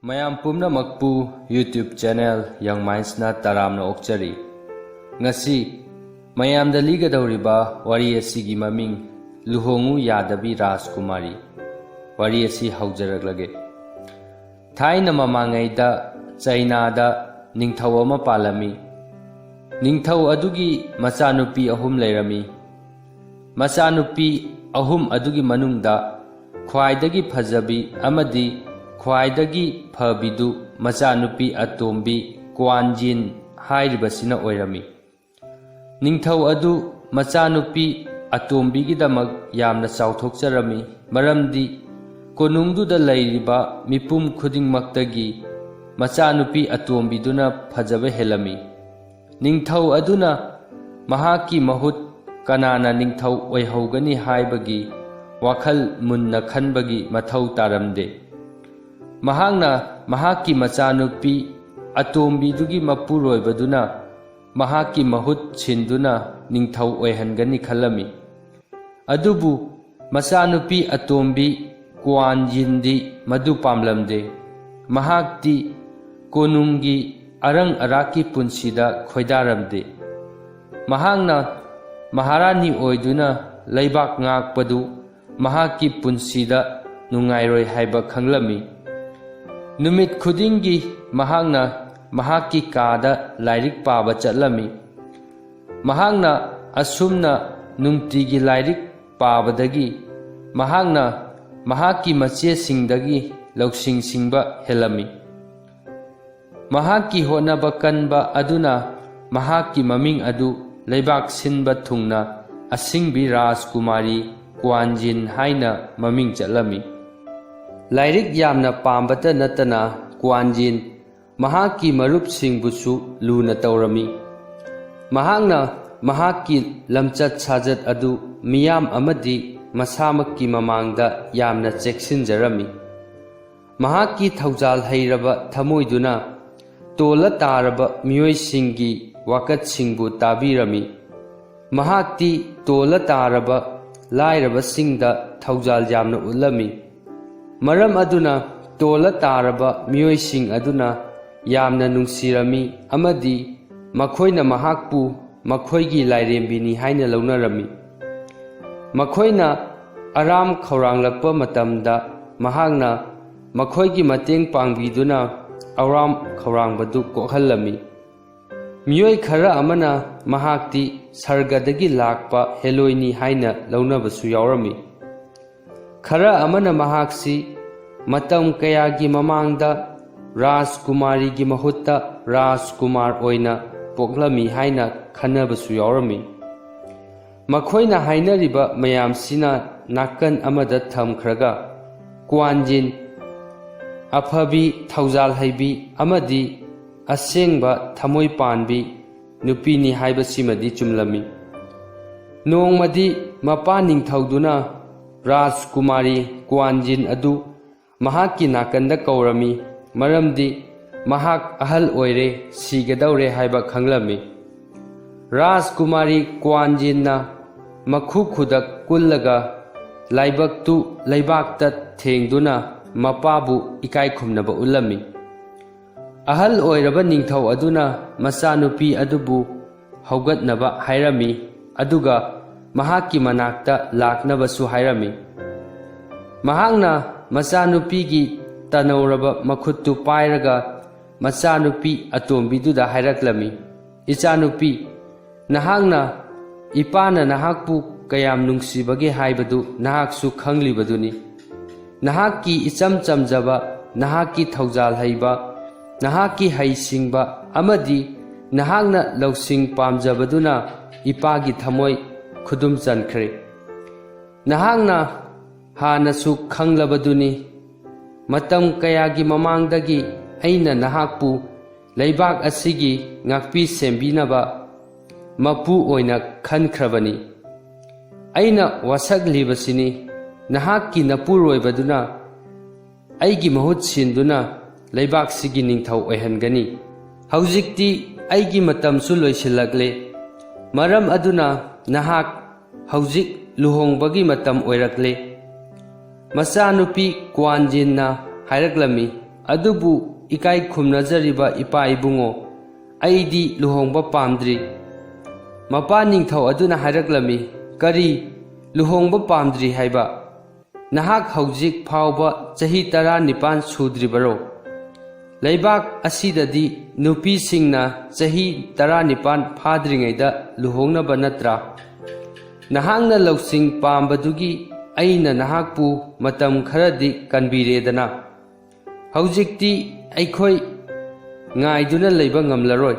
ꯃꯌꯥꯝ ꯄꯨꯝꯅꯃꯛꯄꯨ YouTube channel ꯌꯪ ꯃꯥꯏꯟꯁꯅ ꯇꯔꯥꯝꯅ ꯑꯣꯛꯆꯔꯤ꯫ ꯉꯁꯤ ꯃꯌꯥꯝꯗ ꯂꯤꯒꯗꯧꯔꯤꯕ ꯋꯥꯔꯤ ꯑꯁꯤꯒꯤ ꯃꯃꯤꯡ ꯂꯨꯍꯣꯡꯉꯨ ꯌꯥꯗꯕꯤ ꯔꯥꯖꯀꯨꯃꯥꯔꯤ꯫ ꯋꯥꯔꯤ ꯑꯁꯤ ꯍꯧꯖꯔꯛꯂꯒꯦ꯫ ꯊꯥꯏꯅ ꯃꯃꯥꯡꯉꯩꯗ ꯆꯩꯅꯥꯗ ꯅꯤꯡꯊꯧ ꯑꯃ ꯄꯥꯜꯂꯝꯃꯤ꯫ ꯅꯤꯡꯊꯧ ꯑꯗꯨꯒꯤ ꯃꯆꯥꯅꯨꯄꯤ 3 ꯂꯩꯔꯝꯃꯤ꯫ ꯃꯆꯥꯅꯨꯄꯤ 3 ꯑꯗꯨꯒꯤ ꯃꯅꯨꯡꯗ ꯈ꯭ꯋꯥꯏꯗꯒꯤ ꯐꯖꯕꯤ ꯑꯃꯗꯤ ꯈ꯭ꯋꯥꯏꯗꯒꯤ ꯐꯕꯤꯗꯨ ꯃꯆꯥꯅꯨꯄꯤ ꯑꯇꯣꯝꯕꯤ ꯀ꯭ꯋꯥꯟꯖꯤꯟ ꯍꯥꯏꯔꯤꯕꯁꯤꯅ ꯑꯣꯏꯔꯝꯃꯤ꯫ ꯅꯤꯡꯊꯧ ꯑꯗꯨ ꯃꯆꯥꯅꯨꯄꯤ ꯑꯇꯣꯝꯕꯤꯒꯤꯗꯃꯛ ꯌꯥꯝꯅ ꯆꯥꯎꯊꯣꯛꯆꯔꯝꯃꯤ, ꯃꯔꯝꯗꯤ ꯀꯣꯅꯨꯡꯗꯨꯗ ꯂꯩꯔꯤꯕ ꯃꯤꯄꯨꯝ ꯈꯨꯗꯤꯡꯃꯛꯇꯒꯤ ꯃꯆꯥꯅꯨꯄꯤ ꯑꯇꯣꯝꯕꯤꯗꯨꯅ ꯐꯖꯕ ꯍꯦꯜꯂꯝꯃꯤ꯫ ꯅꯤꯡꯊꯧ ꯑꯗꯨꯅ ꯃꯍꯥꯛꯀꯤ ꯃꯍꯨꯠ ꯀꯅꯥꯅ ꯅꯤꯡꯊꯧ ꯑꯣꯏꯍꯧꯒꯅꯤ ꯍꯥꯏꯕꯒꯤ ꯋꯥꯈꯜ ꯃꯨꯟꯅ ꯈꯟꯕꯒꯤ ꯃꯊꯧ ꯇꯥꯔꯝꯗꯦ꯫ ꯃꯍꯥꯛꯅ ꯃꯍꯥꯛꯀꯤ ꯃꯆꯥꯅꯨꯄꯤ ꯑꯇꯣꯝꯕꯤꯗꯨꯒꯤ ꯃꯄꯨꯔꯣꯏꯕꯗꯨꯅ ꯃꯍꯥꯛꯀꯤ ꯃꯍꯨꯠ ꯁꯤꯟꯗꯨꯅ ꯅꯤꯡꯊꯧ ꯑꯣꯏꯍꯟꯒꯅꯤ ꯈꯜꯂꯝꯃꯤ꯫ ꯑꯗꯨꯕꯨ ꯃꯆꯥꯅꯨꯄꯤ ꯑꯇꯣꯝꯕꯤ ꯀ꯭ꯋꯥꯟꯖꯤꯟꯗꯤ ꯃꯗꯨ ꯄꯥꯝꯂꯝꯗꯦ꯫ ꯃꯍꯥꯛꯇꯤ ꯀꯣꯅꯨꯡꯒꯤ ꯑꯔꯪ ꯑꯔꯥꯛꯀꯤ ꯄꯨꯟꯁꯤꯗ ꯈꯣꯏꯗꯥꯔꯝꯗꯦ꯫ ꯃꯍꯥꯛꯅ ꯃꯍꯥꯔꯥꯅꯤ ꯑꯣꯏꯗꯨꯅ ꯂꯩꯕꯥꯛ ꯉꯥꯛꯄꯗꯨ ꯃꯍꯥꯛꯀꯤ ꯄꯨꯟꯁꯤꯗ ꯅꯨꯡꯉꯥꯏꯔꯣꯏ ꯍꯥꯏꯕ ꯈꯪꯂꯝꯃꯤ꯫ ꯅꯨꯃꯤꯠ ꯈꯨꯗꯤꯡꯒꯤ ꯃꯍꯥꯛꯅ ꯃꯍꯥꯛꯀꯤ ꯀꯥꯗ ꯂꯥꯏꯔꯤꯛ ꯄꯥꯕ ꯆꯠꯂꯝꯃꯤ꯫ ꯃꯍꯥꯛꯅ ꯑꯁꯨꯝꯅ ꯅꯨꯡꯇꯤꯒꯤ ꯂꯥꯏꯔꯤꯛ ꯄꯥꯕꯗꯒꯤ ꯃꯍꯥꯛꯅ ꯃꯍꯥꯛꯀꯤ ꯃꯆꯦꯁꯤꯡꯗꯒꯤ ꯂꯧꯁꯤꯡ ꯁꯤꯡꯕ ꯍꯦꯜꯂꯝꯃꯤ꯫ ꯃꯍꯥꯛꯀꯤ ꯍꯣꯠꯅꯕ ꯀꯟꯕ ꯑꯗꯨꯅ ꯃꯍꯥꯛꯀꯤ ꯃꯃꯤꯡ ꯑꯗꯨ ꯂꯩꯕꯥꯛ ꯁꯤꯟꯕ ꯊꯨꯡꯅ ꯑꯁꯤꯡꯕꯤ ꯔꯥꯖꯀꯨꯃꯥꯔꯤ ꯀ꯭ꯋꯥꯟꯖꯤꯟ ꯍꯥꯏꯅ ꯃꯃꯤꯡ ꯆꯠꯂꯝꯃꯤ꯫ ꯂꯥꯏꯔꯤꯛ ꯌꯥꯝꯅ ꯄꯥꯝꯕꯇ ꯅꯠꯇꯅ ꯀ꯭ꯋꯥꯟꯖꯤꯟ ꯃꯍꯥꯛꯀꯤ ꯃꯔꯨꯞꯁꯤꯡꯕꯨꯁꯨ ꯂꯨꯅ ꯇꯧꯔꯝꯃꯤ꯫ ꯃꯍꯥꯛꯅ ꯃꯍꯥꯛꯀꯤ ꯂꯝꯆꯠ ꯁꯥꯖꯠ ꯑꯗꯨ ꯃꯤꯌꯥꯝ ꯑꯃꯗꯤ ꯃꯁꯥꯃꯛꯀꯤ ꯃꯃꯥꯡꯗ ꯌꯥꯝꯅ ꯆꯦꯛꯁꯤꯟꯖꯔꯝꯃꯤ꯫ ꯃꯍꯥꯛꯀꯤ ꯊꯧꯖꯥꯜ ꯍꯩꯔꯕ ꯊꯃꯣꯏꯗꯨꯅ ꯇꯣꯜꯂ ꯇꯥꯔꯕ ꯃꯤꯑꯣꯏꯁꯤꯡꯒꯤ ꯋꯥꯀꯠꯁꯤꯡꯕꯨ ꯇꯥꯕꯤꯔꯝꯃꯤ꯫ ꯃꯍꯥꯛꯇꯤ ꯇꯣꯜꯂ ꯇꯥꯔꯕ ꯂꯥꯏꯔꯕꯁꯤꯡꯗ ꯊꯧꯖꯥꯜ ꯌꯥꯝꯅ ꯎꯠꯂꯝꯃꯤ꯫ ꯃꯔꯝ ꯑꯗꯨꯅ ꯇꯣꯜꯂ ꯇꯥꯔꯕ ꯃꯤꯑꯣꯏꯁꯤꯡ ꯑꯗꯨꯅ ꯌꯥꯝꯅ ꯅꯨꯡꯁꯤꯔꯝꯃꯤ ꯑꯃꯗꯤ ꯃꯈꯣꯏꯅ ꯃꯍꯥꯛꯄꯨ ꯃꯈꯣꯏꯒꯤ ꯂꯥꯏꯔꯦꯝꯕꯤꯅꯤ ꯍꯥꯏꯅ ꯂꯧꯅꯔꯝꯃꯤ꯫ ꯃꯈꯣꯏꯅ ꯑꯔꯥꯝ ꯈꯧꯔꯥꯡꯂꯛꯄ ꯃꯇꯝꯗ ꯃꯍꯥꯛꯅ ꯃꯈꯣꯏꯒꯤ ꯃꯇꯦꯡ ꯄꯥꯡꯕꯤꯗꯨꯅ ꯑꯋꯥꯝ ꯈꯧꯔꯥꯡꯕꯗꯨ ꯀꯣꯛꯍꯜꯂꯝꯃꯤ꯫ ꯃꯤꯑꯣꯏ ꯈꯔ ꯑꯃꯅ ꯃꯍꯥꯛꯇꯤ ꯁꯔꯒꯗꯒꯤ ꯂꯥꯛꯄ ꯍꯦꯂꯣꯏꯅꯤ ꯍꯥꯏꯅ ꯂꯧꯅꯕꯁꯨ ꯌꯥꯎꯔꯝꯃꯤ꯫ ꯈꯔ ꯑꯃꯅ ꯃꯍꯥꯛꯁꯤ ꯃꯇꯝ ꯀꯌꯥꯒꯤ ꯃꯃꯥꯡꯗ ꯔꯥꯖꯀꯨꯃꯥꯔꯤꯒꯤ ꯃꯍꯨꯠꯇ ꯔꯥꯖꯀꯨꯃꯥꯔ ꯑꯣꯏꯅ ꯄꯣꯛꯂꯝꯃꯤ ꯍꯥꯏꯅ ꯈꯟꯅꯕꯁꯨ ꯌꯥꯎꯔꯝꯃꯤ꯫ ꯃꯈꯣꯏꯅ ꯍꯥꯏꯅꯔꯤꯕ ꯃꯌꯥꯝꯁꯤꯅ ナꯀꯟ ꯑꯃꯗ ꯊꯝꯈ꯭ꯔꯒ ꯀ꯭ꯋꯥꯟꯖꯤꯟ ꯑꯐꯕꯤ, ꯊꯧꯖꯥꯜ ꯍꯩꯕꯤ ꯑꯃꯗꯤ ꯑꯁꯦꯡꯕ ꯊꯃꯣꯏ ꯄꯥꯟꯕꯤ ꯅꯨꯄꯤꯅꯤ ꯍꯥꯏꯕꯁꯤꯃꯗꯤ ꯆꯨꯝꯂꯝꯃꯤ꯫ ꯅꯣꯡꯃꯗꯤ ꯃꯄꯥ ꯅꯤꯡꯊꯧꯗꯨꯅ ꯔꯥꯖꯀꯨꯃꯥꯔꯤ ꯀ꯭ꯋꯥꯟꯖꯤꯟ ꯑꯗꯨ ꯃꯍꯥꯛꯀꯤ ꯅꯥꯀꯟꯗ ꯀꯧꯔꯝꯃꯤ, ꯃꯔꯝꯗꯤ ꯃꯍꯥꯛ ꯑꯍꯜ ꯑꯣꯏꯔꯦ, ꯁꯤꯒꯗꯧꯔꯦ ꯍꯥꯏꯕ ꯈꯪꯂꯝꯃꯤ꯫ ꯔꯥꯖꯀꯨꯃꯥꯔꯤ ꯀ꯭ꯋꯥꯟꯖꯤꯟꯅ ꯃꯈꯨ ꯈꯨꯗꯛ ꯀꯨꯜꯂꯒ ꯂꯥꯏꯕꯛꯇꯨ ꯂꯩꯕꯥꯛꯇ ꯊꯦꯡꯗꯨꯅ ꯃꯄꯥꯕꯨ ꯏꯀꯥꯏ ꯈꯨꯝꯅꯕ ꯎꯠꯂꯝꯃꯤ꯫ ꯑꯍꯜ ꯑꯣꯏꯔꯕ ꯅꯤꯡꯊꯧ ꯑꯗꯨꯅ ꯃꯆꯥꯅꯨꯄꯤ ꯑꯗꯨꯕు ꯍꯧꯒꯠꯅꯕ ꯍꯥꯏꯔꯝꯃꯤ, ꯑꯗꯨꯒ ꯃꯍꯥꯛꯀꯤ ꯃꯅꯥꯛꯇ ꯂꯥꯛꯅꯕꯁꯨ ꯍꯥꯏꯔꯝꯃꯤ꯫ ꯃꯍꯥꯛꯅ ꯃꯆꯥꯅꯨꯄꯤꯒꯤ ꯇꯅꯧꯔꯕ ꯃꯈꯨꯠꯇꯨ ꯄꯥꯏꯔꯒ ꯃꯆꯥꯅꯨꯄꯤ ꯑꯇꯣꯝꯕꯤꯗꯨꯗ ꯍꯥꯏꯔꯛꯂꯝꯃꯤ, "ꯏꯆꯥꯅꯨꯄꯤ, ꯅꯍꯥꯛꯅ ꯏꯄꯥꯅ ꯅꯍꯥꯛꯄꯨ ꯀꯌꯥꯝ ꯅꯨꯡꯁꯤꯕꯒꯦ ꯍꯥꯏꯕꯗꯨ ꯅꯍꯥꯛꯁꯨ ꯈꯪꯂꯤꯕꯗꯨꯅꯤ꯫ ꯅꯍꯥꯛꯀꯤ ꯏꯆꯝ ꯆꯝꯖꯕ, ꯅꯍꯥꯛꯀꯤ ꯊꯧꯖꯥꯜ ꯍꯩꯕ, ꯅꯍꯥꯛꯀꯤ ꯍꯩꯁꯤꯡꯕ ꯑꯃꯗꯤ ꯅꯍꯥꯛꯅ ꯂꯧꯁꯤꯡ ꯄꯥꯝꯖꯕꯗꯨꯅ ꯏꯄꯥꯒꯤ ꯊꯃꯣꯏ ꯈꯨꯗꯨꯝ ꯆꯟꯈ꯭ꯔꯦ꯫ ꯅꯍꯥꯛꯅ ꯍꯥꯟꯅꯁꯨ ꯈꯪꯂꯕꯗꯨꯅꯤ, ꯃꯇꯝ ꯀꯌꯥꯒꯤ ꯃꯃꯥꯡꯗꯒꯤ ꯑꯩꯅ ꯅꯍꯥꯛꯄꯨ ꯂꯩꯕꯥꯛ ꯑꯁꯤꯒꯤ ꯉꯥꯛꯄꯤ ꯁꯦꯝꯕꯤꯅꯕ ꯃꯄꯨ ꯑꯣꯏꯅ ꯈꯟꯈ꯭ꯔꯕꯅꯤ꯫ ꯑꯩꯅ ꯋꯥꯁꯛꯂꯤꯕꯁꯤꯅꯤ, ꯅꯍꯥꯛꯀꯤ ꯅꯄꯨꯔꯣꯏꯕꯗꯨꯅ ꯑꯩꯒꯤ ꯃꯍꯨꯠ ꯁꯤꯟꯗꯨꯅ ꯂꯩꯕꯥꯛꯁꯤꯒꯤ ꯅꯤꯡꯊꯧ ꯑꯣꯏꯍꯟꯒꯅꯤ꯫ ꯍꯧꯖꯤꯛꯇꯤ ꯑꯩꯒꯤ ꯃꯇꯝꯁꯨ ꯂꯣꯏꯁꯤꯜꯂꯛꯂꯦ, ꯃꯔꯝ ꯑꯗꯨꯅ ꯅꯍꯥꯛ ꯍꯧꯖꯤꯛ ꯂꯨꯍꯣꯡꯕꯒꯤ ꯃꯇꯝ ꯑꯣꯏꯔꯛꯂꯦ꯫ ꯃꯆꯥꯅꯨꯄꯤ ꯀ꯭ꯋꯥꯟꯖꯤꯟꯅ ꯍꯥꯏꯔꯛꯂꯝꯃꯤ꯫ ꯑꯗꯨꯕꯨ ꯏꯀꯥꯏ ꯈꯨꯝꯅꯖꯔꯤꯕ ꯏꯄꯥ ꯏꯕꯨꯡꯉꯣ, ꯑꯩꯗꯤ ꯂꯨꯍꯣꯡꯕ ꯄꯥꯝꯗ꯭ꯔꯤ꯫ ꯃꯄꯥ ꯅꯤꯡꯊꯧ ꯑꯗꯨꯅ ꯍꯥꯏꯔꯛꯂꯝꯃꯤ, ꯀꯔꯤ ꯂꯨꯍꯣꯡꯕ ꯄꯥꯝꯗ꯭ꯔꯤ ꯍꯥꯏꯕ? ꯅꯍꯥꯛ ꯍꯧꯖꯤꯛ ꯐꯥꯎꯕ ꯆꯍꯤ 19 ꯁꯨꯗ꯭ꯔꯤꯕꯔꯣ? ꯂꯩꯕꯥꯛ ꯑꯁꯤꯗꯗꯤ ꯅꯨꯄꯤꯁꯤꯡꯅ ꯆꯍꯤ 19 ꯐꯥꯗ꯭ꯔꯤꯉꯩꯗ ꯂꯨꯍꯣꯡꯅꯕ ꯅꯠꯇ꯭ꯔꯥ? ꯅꯍꯥꯛꯅ ꯂꯧꯁꯤꯡ ꯄꯥꯝꯕꯗꯨꯒꯤ ꯑꯩꯅ ꯅꯍꯥꯛꯄꯨ ꯃꯇꯝ ꯈꯔꯗꯤ ꯀꯟꯕꯤꯔꯦꯗꯅ꯫ ꯍꯧꯖꯤꯛꯇꯤ ꯑꯩꯈꯣꯏ ꯉꯥꯏꯗꯨꯅ ꯂꯩꯕ ꯉꯝꯂꯔꯣꯏ꯫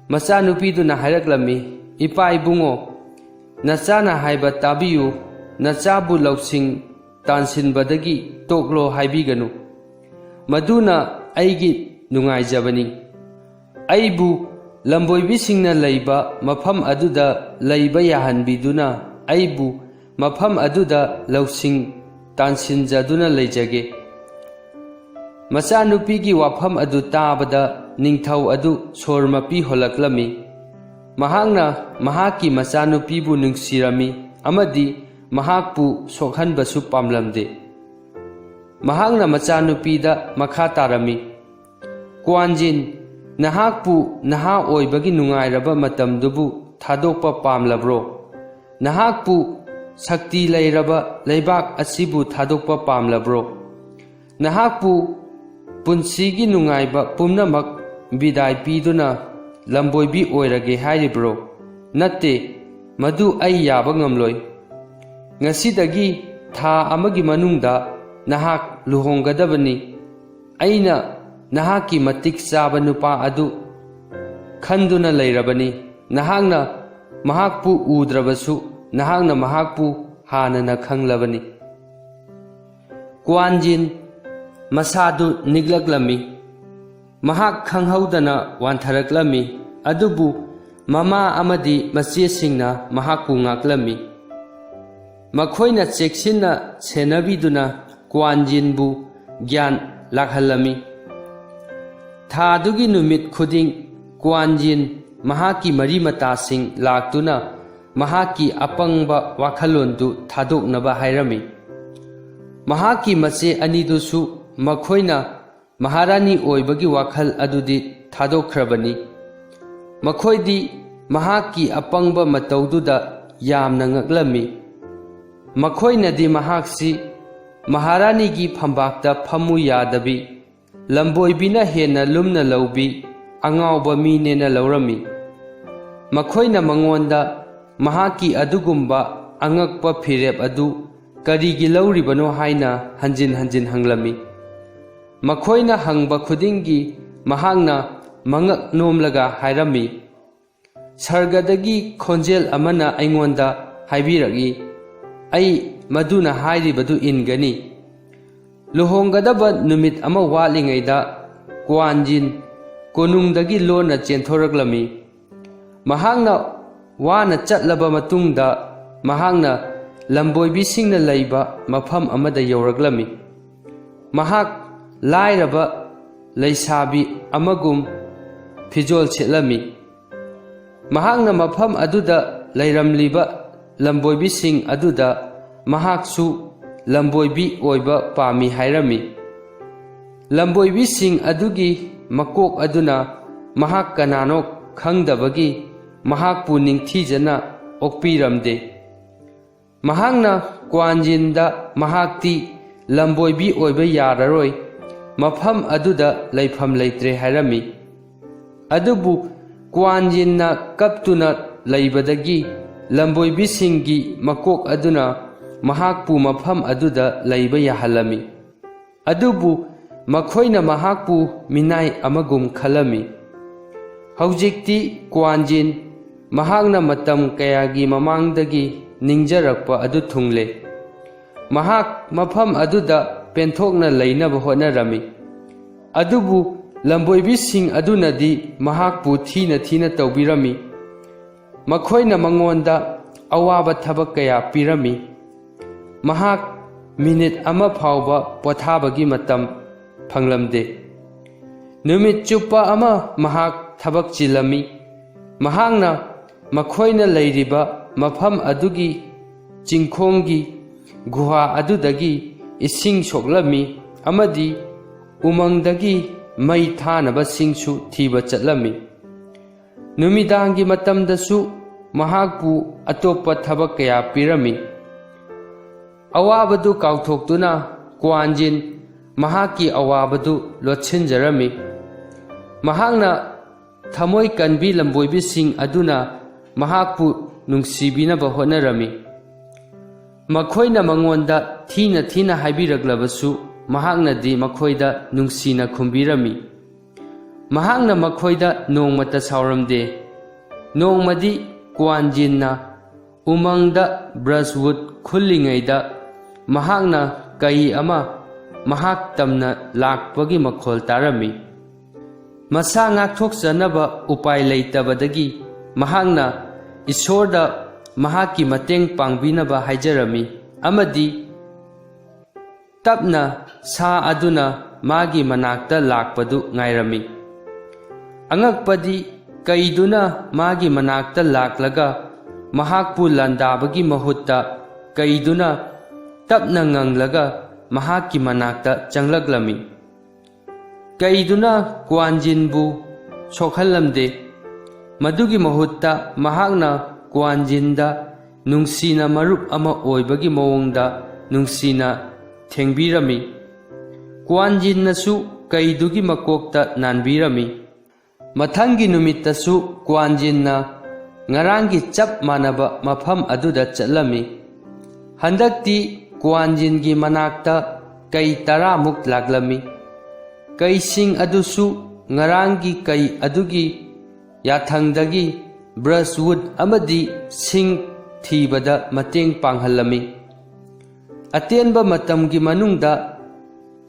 ꯃꯆꯥꯅꯨꯄꯤꯗꯨꯅ ꯍꯥꯏꯔꯛꯂꯝꯃꯤ, ꯏꯄꯥ ꯏꯕꯨꯡꯉꯣ, ꯅꯆꯥꯅ ꯍꯥꯏꯕ ꯇꯥꯕꯤꯌꯨ, ꯅꯆꯥꯕꯨ ꯂꯧꯁꯤꯡ ꯇꯥꯟꯁꯤꯟꯕꯗꯒꯤ ꯇꯣꯛꯂꯣ ꯍꯥꯏꯕꯤꯒꯅꯨ꯫ ꯃꯗꯨꯅ ꯑꯩꯒꯤ ꯅꯨꯡꯉꯥꯏꯖꯕꯅꯤ꯫ ꯑꯩꯕꯨ ꯂꯝꯕꯣꯏꯕꯤꯁꯤꯡꯅ ꯂꯩꯕ ꯃꯐꯝ ꯑꯗꯨꯗ ꯂꯩꯕ ꯌꯥꯍꯟꯕꯤꯗꯨꯅ ꯑꯩꯕꯨ ꯃꯐꯝ ꯑꯗꯨꯗ ꯂꯧꯁꯤꯡ ꯇꯥꯟꯁꯤꯟꯖꯗꯨꯅ ꯂꯩꯖꯒꯦ꯫ ꯃꯆꯥꯅꯨꯄꯤꯒꯤ ꯋꯥꯐꯝ ꯑꯗꯨ ꯇꯥꯕꯗ ꯅꯤꯡꯊꯧ ꯑꯗꯨ ꯁꯣꯔ ꯃꯄꯤ ꯍꯣꯜꯂꯛꯂꯝꯃꯤ꯫ ꯃꯍꯥꯛꯅ ꯃꯍꯥꯛꯀꯤ ꯃꯆꯥꯅꯨꯄꯤꯕꯨ ꯅꯨꯡꯁꯤꯔꯝꯃꯤ ꯑꯃꯗꯤ ꯃꯍꯥꯛꯄꯨ ꯁꯣꯛꯍꯟꯕꯁꯨ ꯄꯥꯝꯂꯝꯗꯦ꯫ ꯃꯍꯥꯛꯅ ꯃꯆꯥꯅꯨꯄꯤꯗ ꯃꯈꯥ ꯇꯥꯔꯝꯃꯤ, ꯀ꯭ꯋꯥꯟꯖꯤꯟ, ꯅꯍꯥꯛꯄꯨ ꯅꯍꯥ ꯑꯣꯏꯕꯒꯤ ꯅꯨꯡꯉꯥꯏꯔꯕ ꯃꯇꯝꯗꯨꯕꯨ ꯊꯥꯗꯣꯛꯄ ꯄꯥꯝꯂꯕ꯭ꯔꯣ? ꯅꯍꯥꯛꯄꯨ ꯁꯛꯇꯤ ꯂꯩꯔꯕ ꯂꯩꯕꯥꯛ ꯑꯁꯤꯕꯨ ꯊꯥꯗꯣꯛꯄ ꯄꯥꯝꯂꯕ꯭ꯔꯣ? ꯅꯍꯥꯛꯄꯨ ꯄꯨꯟꯁꯤꯒꯤ ꯅꯨꯡꯉꯥꯏꯕ ꯄꯨꯝꯅꯃꯛ ꯕꯤꯗꯥꯏ ꯄꯤꯗꯨꯅ ꯂꯝꯕꯣꯏꯕꯤ ꯑꯣꯏꯔꯒꯦ ꯍꯥꯏꯔꯤꯕ꯭ꯔꯣ? ꯅꯠꯇꯦ, ꯃꯗꯨ ꯑꯩ ꯌꯥꯕ ꯉꯝꯂꯣꯏ꯫ ꯉꯁꯤꯗꯒꯤ ꯊꯥ ꯑꯃꯒꯤ ꯃꯅꯨꯡꯗ ꯅꯍꯥꯛ ꯂꯨꯍꯣꯡꯒꯗꯕꯅꯤ꯫ ꯑꯩꯅ ꯅꯍꯥꯛꯀꯤ ꯃꯇꯤꯛ ꯆꯥꯕ ꯅꯨꯄꯥ ꯑꯗꯨ ꯈꯟꯗꯨꯅ ꯂꯩꯔꯕꯅꯤ꯫ ꯅꯍꯥꯛꯅ ꯃꯍꯥꯛꯄꯨ ꯎꯗ꯭ꯔꯕꯁꯨ ꯅꯍꯥꯛꯅ ꯃꯍꯥꯛꯄꯨ ꯍꯥꯟꯅꯅ ꯈꯪꯂꯕꯅꯤ꯫ ꯀ꯭ꯋꯥꯟꯖꯤꯟ ꯃꯁꯥꯗꯨ ꯅꯤꯛꯂꯛꯂꯝꯃꯤ꯫ ꯃꯍꯥꯛ ꯈꯪꯍꯧꯗꯅ ꯋꯥꯟꯊꯔꯛꯂꯝꯃꯤ, ꯑꯗꯨꯕꯨ ꯃꯃꯥ ꯑꯃꯗꯤ ꯃꯆꯦꯁꯤꯡꯅ ꯃꯍꯥꯛꯄꯨ ꯉꯥꯛꯂꯝꯃꯤ꯫ ꯃꯈꯣꯏꯅ ꯆꯦꯛꯁꯤꯟꯅ ꯁꯦꯟꯅꯕꯤꯗꯨꯅ ꯀ꯭ꯋꯥꯟꯖꯤꯟꯕꯨ ꯒ꯭ꯌꯥꯟ ꯂꯥꯛꯍꯜꯂꯝꯃꯤ꯫ ꯊꯥꯗꯨꯒꯤ ꯅꯨꯃꯤꯠ ꯈꯨꯗꯤꯡ ꯀ꯭ꯋꯥꯟꯖꯤꯟ ꯃꯍꯥꯛꯀꯤ ꯃꯔꯤ ꯃꯇꯥꯁꯤꯡ ꯂꯥꯛꯇꯨꯅ ꯃꯍꯥꯛꯀꯤ ꯑꯄꯪꯕ ꯋꯥꯈꯜꯂꯣꯟꯗꯨ ꯊꯥꯗꯣꯛꯅꯕ ꯍꯥꯏꯔꯝꯃꯤ꯫ ꯃꯍꯥꯛꯀꯤ ꯃꯆꯦ ꯑꯅꯤꯗꯨꯁꯨ ꯃꯈꯣꯏꯅ ꯃꯍꯥꯔꯥꯅꯤ ꯑꯣꯏꯕꯒꯤ ꯋꯥꯈꯜ ꯑꯗꯨꯗꯤ ꯊꯥꯗꯣꯛꯈ꯭ꯔꯕꯅꯤ꯫ ꯃꯈꯣꯏꯗꯤ ꯃꯍꯥꯛꯀꯤ ꯑꯄꯪꯕ ꯃꯇꯧꯗꯨꯗ ꯌꯥꯝꯅ ꯉꯛꯂꯝꯃꯤ꯫ ꯃꯈꯣꯏꯅꯗꯤ ꯃꯍꯥꯛꯁꯤ ꯃꯍꯥꯔꯥꯅꯤꯒꯤ ꯐꯝꯕꯥꯛꯇ ꯐꯝꯃꯨ ꯌꯥꯗꯕꯤ, ꯂꯝꯕꯣꯏꯕꯤꯅ ꯍꯦꯟꯅ ꯂꯨꯝꯅ ꯂꯧꯕꯤ ꯑꯉꯥꯎꯕ ꯃꯤꯅꯦꯅ ꯂꯧꯔꯝꯃꯤ꯫ ꯃꯈꯣꯏꯅ ꯃꯉꯣꯟꯗ ꯃꯍꯥꯛꯀꯤ ꯑꯗꯨꯒꯨꯝꯕ ꯑꯉꯛꯄ ꯐꯤꯔꯦꯞ ꯑꯗꯨ ꯀꯔꯤꯒꯤ ꯂꯧꯔꯤꯕꯅꯣ ꯍꯥꯏꯅ ꯍꯟꯖꯤꯟ ꯍꯟꯖꯤꯟ ꯍꯪꯂꯝꯃꯤ꯫ ꯃꯈꯣꯏꯅ ꯍꯪꯕ ꯈꯨꯗꯤꯡꯒꯤ ꯃꯍꯥꯛꯅ ꯃꯉꯛ ꯅꯣꯝꯂꯒ ꯍꯥꯏꯔꯝꯃꯤ, ꯁꯔꯒꯗꯒꯤ ꯈꯣꯟꯖꯦꯜ ꯑꯃꯅ ꯑꯩꯉꯣꯟꯗ ꯍꯥꯏꯕꯤꯔꯛꯏ, ꯑꯩ ꯃꯗꯨꯅ ꯍꯥꯏꯔꯤꯕꯗꯨ ꯏꯟꯒꯅꯤ꯫ ꯂꯨꯍꯣꯡꯒꯗꯕ ꯅꯨꯃꯤꯠ ꯑꯃ ꯋꯥꯠꯂꯤꯉꯩꯗ ꯀ꯭ꯋꯥꯟꯖꯤꯟ ꯀꯣꯅꯨꯡꯗꯒꯤ ꯂꯣꯟꯅ ꯆꯦꯟꯊꯣꯔꯛꯂꯝꯃꯤ꯫ ꯃꯍꯥꯛꯅ ꯋꯥꯅ ꯆꯠꯂꯕ ꯃꯇꯨꯡꯗ ꯃꯍꯥꯛꯅ ꯂꯝꯕꯣꯏꯕꯤꯁꯤꯡꯅ ꯂꯩꯕ ꯃꯐꯝ ꯑꯃꯗ ꯌꯧꯔꯛꯂꯝꯃꯤ꯫ ꯃꯍꯥꯛ ꯂꯥꯏꯔꯕ ꯂꯩꯁꯥꯕꯤ ꯑꯃꯒꯨꯝ ꯐꯤꯖꯣꯜ ꯁꯦꯠꯂꯝꯃꯤ꯫ ꯃꯍꯥꯛꯅ ꯃꯐꯝ ꯑꯗꯨꯗ ꯂꯩꯔꯝꯂꯤꯕ ꯂꯝꯕꯣꯏꯕꯤꯁꯤꯡ ꯑꯗꯨꯗ ꯃꯍꯥꯛꯁꯨ ꯂꯝꯕꯣꯏꯕꯤ ꯑꯣꯏꯕ ꯄꯥꯝꯃꯤ ꯍꯥꯏꯔꯝꯃꯤ꯫ ꯂꯝꯕꯣꯏꯕꯤꯁꯤꯡ ꯑꯗꯨꯒꯤ ꯃꯀꯣꯛ ꯑꯗꯨꯅ ꯃꯍꯥꯛ ꯀꯅꯥꯅꯣ ꯈꯪꯗꯕꯒꯤ ꯃꯍꯥꯛꯄꯨ ꯅꯤꯡꯊꯤꯖꯅ ꯑꯣꯛꯄꯤꯔꯝꯗꯦ꯫ ꯃꯍꯥꯛꯅ ꯀ꯭ꯋꯥꯟꯖꯤꯟꯗ ꯃꯍꯥꯛꯇꯤ ꯂꯝꯕꯣꯏꯕꯤ ꯑꯣꯏꯕ ꯌꯥꯔꯔꯣꯏ, ꯃꯐꯝ ꯑꯗꯨꯗ ꯂꯩꯐꯝ ꯂꯩꯇ꯭ꯔꯦ ꯍꯥꯏꯔꯝꯃꯤ꯫ ꯑꯗꯨꯕꯨ ꯀ꯭ꯋꯥꯟꯖꯤꯟꯅ ꯀꯞꯇꯨꯅ ꯂꯩꯕꯗꯒꯤ ꯂꯝꯕꯣꯏꯕꯤꯁꯤꯡꯒꯤ ꯃꯀꯣꯛ ꯑꯗꯨꯅ ꯃꯍꯥꯛꯄꯨ ꯃꯐꯝ ꯑꯗꯨꯗ ꯂꯩꯕ ꯌꯥꯍꯜꯂꯝꯃꯤ꯫ ꯑꯗꯨꯕꯨ ꯃꯈꯣꯏꯅ ꯃꯍꯥꯛꯄꯨ ꯃꯤꯅꯥꯏ ꯑꯃꯒꯨꯝ ꯈꯜꯂꯝꯃꯤ꯫ ꯍꯧꯖꯤꯛꯇꯤ ꯀ꯭ꯋꯥꯟꯖꯤꯟ ꯃꯍꯥꯛꯅ ꯃꯇꯝ ꯀꯌꯥꯒꯤ ꯃꯃꯥꯡꯗꯒꯤ ꯅꯤꯡꯖꯔꯛꯄ ꯑꯗꯨ ꯊꯨꯡꯂꯦ꯫ ꯃꯍꯥꯛ ꯃꯐꯝ ꯑꯗꯨꯗ ꯄꯦꯟꯊꯣꯛꯅ ꯂꯩꯅꯕ ꯍꯣꯠꯅꯔꯝꯃꯤ꯫ ꯑꯗꯨꯕꯨ ꯂꯝꯕꯣꯏꯕꯤꯁꯤꯡ ꯑꯗꯨꯅꯗꯤ ꯃꯍꯥꯛꯄꯨ ꯊꯤꯅ ꯊꯤꯅ ꯇꯧꯕꯤꯔꯝꯃꯤ꯫ ꯃꯈꯣꯏꯅ ꯃꯉꯣꯟꯗ ꯑꯋꯥꯕ ꯊꯕꯛ ꯀꯌా ꯄꯤꯔꯝꯃꯤ꯫ ꯃꯍꯥꯛ ꯃꯤꯅꯤꯠ ꯑꯃ ꯐꯥꯎꯕ ꯄꯣꯊꯥꯕꯒꯤ ꯃꯇꯝ ꯐꯪꯂꯝꯗꯦ꯫ ꯅꯨꯃꯤꯠ ꯆꯨꯞꯄ ꯑꯃ ꯃꯍꯥꯛ ꯊꯕꯛ ꯆꯤꯜꯂꯝꯃꯤ꯫ ꯃꯍꯥꯛꯅ ꯃꯈꯣꯏꯅ ꯂꯩꯔꯤꯕ ꯃꯐꯝ ꯑꯗꯨꯒꯤ ꯆꯤꯡꯈꯣꯡꯒꯤ ꯒꯨꯍꯥ ꯑꯗꯨꯗꯒꯤ ꯏꯁꯤꯡ ꯁꯣꯛꯂꯝꯃꯤ ꯑꯃꯗꯤ ꯎꯃꯪꯗꯒꯤ ꯃꯩ ꯊꯥꯅꯕꯁꯤꯡꯁꯨ ꯊꯤꯕ ꯆꯠꯂꯝꯃꯤ꯫ ꯅꯨꯃꯤꯗꯥꯡꯒꯤ ꯃꯇꯝꯗꯁꯨ ꯃꯍꯥꯛꯄꯨ ꯑꯇꯣꯞꯄ ꯊꯕꯛ ꯀꯌꯥ ꯄꯤꯔꯝꯃꯤ꯫ ꯑꯋꯥꯕꯗꯨ ꯀꯥꯎꯊꯣꯛꯇꯨꯅ ꯀ꯭ꯋꯥꯟꯖꯤꯟ ꯃꯍꯥꯛꯀꯤ ꯑꯋꯥꯕꯗꯨ ꯂꯣꯠꯁꯤꯟꯖꯔꯝꯃꯤ꯫ ꯃꯍꯥꯛꯅ ꯊꯃꯣꯏ ꯀꯟꯕꯤ ꯂꯝꯕꯣꯏꯕꯤꯁꯤꯡ ꯑꯗꯨꯅ ꯃꯍꯥꯛꯄꯨ ꯅꯨꯡꯁꯤꯕꯤꯅꯕ ꯍꯣꯠꯅꯔꯝꯃꯤ꯫ ꯃꯈꯣꯏꯅ ꯃꯉꯣꯟꯗ ꯊꯤꯅ ꯊꯤꯅ ꯍꯥꯏꯕꯤꯔꯛꯂꯕꯁꯨ ꯃꯍꯥꯛꯅꯗꯤ ꯃꯈꯣꯏꯗ ꯅꯨꯡꯁꯤꯅ ꯈꯨꯝꯕꯤꯔꯝꯃꯤ꯫ ꯃꯍꯥꯛꯅ ꯃꯈꯣꯏꯗ ꯅꯣꯡꯃꯇ ꯁꯥꯎꯔꯝꯗꯦ꯫ ꯅꯣꯡꯃꯗꯤ ꯀ꯭ꯋꯥꯟꯖꯤꯟꯅ ꯎꯃꯪꯗ ꯕ꯭ꯔꯁꯋꯨꯗ ꯈꯨꯜꯂꯤꯉꯩꯗ ꯃꯍꯥꯛꯅ ꯀꯩ ꯑꯃ ꯃꯍꯥꯛ ꯇꯝꯅ ꯂꯥꯛꯄꯒꯤ ꯃꯈꯣꯜ ꯇꯥꯔꯝꯃꯤ꯫ ꯃꯁꯥ ꯉꯥꯛꯊꯣꯛꯆꯅꯕ ꯎꯄꯥꯏ ꯂꯩꯇꯕꯗꯒꯤ ꯃꯍꯥꯛꯅ ꯏꯁꯣꯔꯗ ꯃꯍꯥꯛꯀꯤ ꯃꯇꯦꯡ ꯄꯥꯡꯕꯤꯅꯕ ꯍꯥꯏꯖꯔꯝꯃꯤ ꯑꯃꯗꯤ ꯇꯞꯅ ꯁꯥ ꯑꯗꯨꯅ ꯃꯥꯒꯤ ꯃꯅꯥꯛꯇ ꯂꯥꯛꯄꯗꯨ ꯉꯥꯏꯔꯝꯃꯤ꯫ ꯑꯉꯛꯄꯗꯤ ꯀꯩꯗꯨꯅ ꯃꯥꯒꯤ ꯃꯅꯥꯛꯇ ꯂꯥꯛꯂꯒ ꯃꯍꯥꯛꯄꯨ ꯂꯥꯟꯗꯥꯕꯒꯤ ꯃꯍꯨꯠꯇ ꯀꯩꯗꯨꯅ ꯇꯞꯅ ꯉꯪꯂꯒ ꯃꯍꯥꯛꯀꯤ ꯃꯅꯥꯛꯇ ꯆꯪꯂꯛꯂꯝꯃꯤ꯫ ꯀꯩꯗꯨꯅ ꯀ꯭ꯋꯥꯟꯖꯤꯟꯕꯨ ꯁꯣꯛꯍꯜꯂꯝꯗꯦ꯫ ꯃꯗꯨꯒꯤ ꯃꯍꯨꯠꯇ ꯃꯍꯥꯛꯅ ꯀ꯭ꯋꯥꯟꯖꯤꯟꯗ ꯅꯨꯡꯁꯤꯅ ꯃꯔꯨꯞ ꯑꯃ ꯑꯣꯏꯕꯒꯤ ꯃꯑꯣꯡꯗ ꯅꯨꯡꯁꯤꯅ ꯊꯦꯡꯕꯤꯔꯝꯃꯤ꯫ ꯀ꯭ꯋꯥꯟꯖꯤꯟꯅꯁꯨ ꯀꯩꯗꯨꯒꯤ ꯃꯀꯣꯛꯇ ꯅꯥꯟꯕꯤꯔꯝꯃꯤ꯫ ꯃꯊꯪꯒꯤ ꯅꯨꯃꯤꯠꯇꯁꯨ ꯀ꯭ꯋꯥꯟꯖꯤꯟꯅ ꯉꯔꯥꯡꯒꯤ ꯆꯞ ꯃꯥꯟꯅꯕ ꯃꯐꯝ ꯑꯗꯨꯗ ꯆꯠꯂꯝꯃꯤ꯫ ꯍꯟꯗꯛꯇꯤ ꯀ꯭ꯋꯥꯟꯖꯤꯟꯒꯤ ꯃꯅꯥꯛꯇ ꯀꯩ 10ꯃꯨꯛ ꯂꯥꯛꯂꯝꯃꯤ꯫ ꯀꯩꯁꯤꯡ ꯑꯗꯨꯁꯨ ꯉꯔꯥꯡꯒꯤ ꯀꯩ ꯑꯗꯨꯒꯤ ꯌꯥꯊꯪꯗꯒꯤ ꯕ꯭ꯔꯁꯋꯨꯗ ꯑꯃꯗꯤ ꯁꯤꯡ ꯊꯤꯕꯗ ꯃꯇꯦꯡ ꯄꯥꯡꯍꯜꯂꯝꯃꯤ꯫ ꯑꯇꯦꯟꯕ ꯃꯇꯝꯒꯤ ꯃꯅꯨꯡꯗ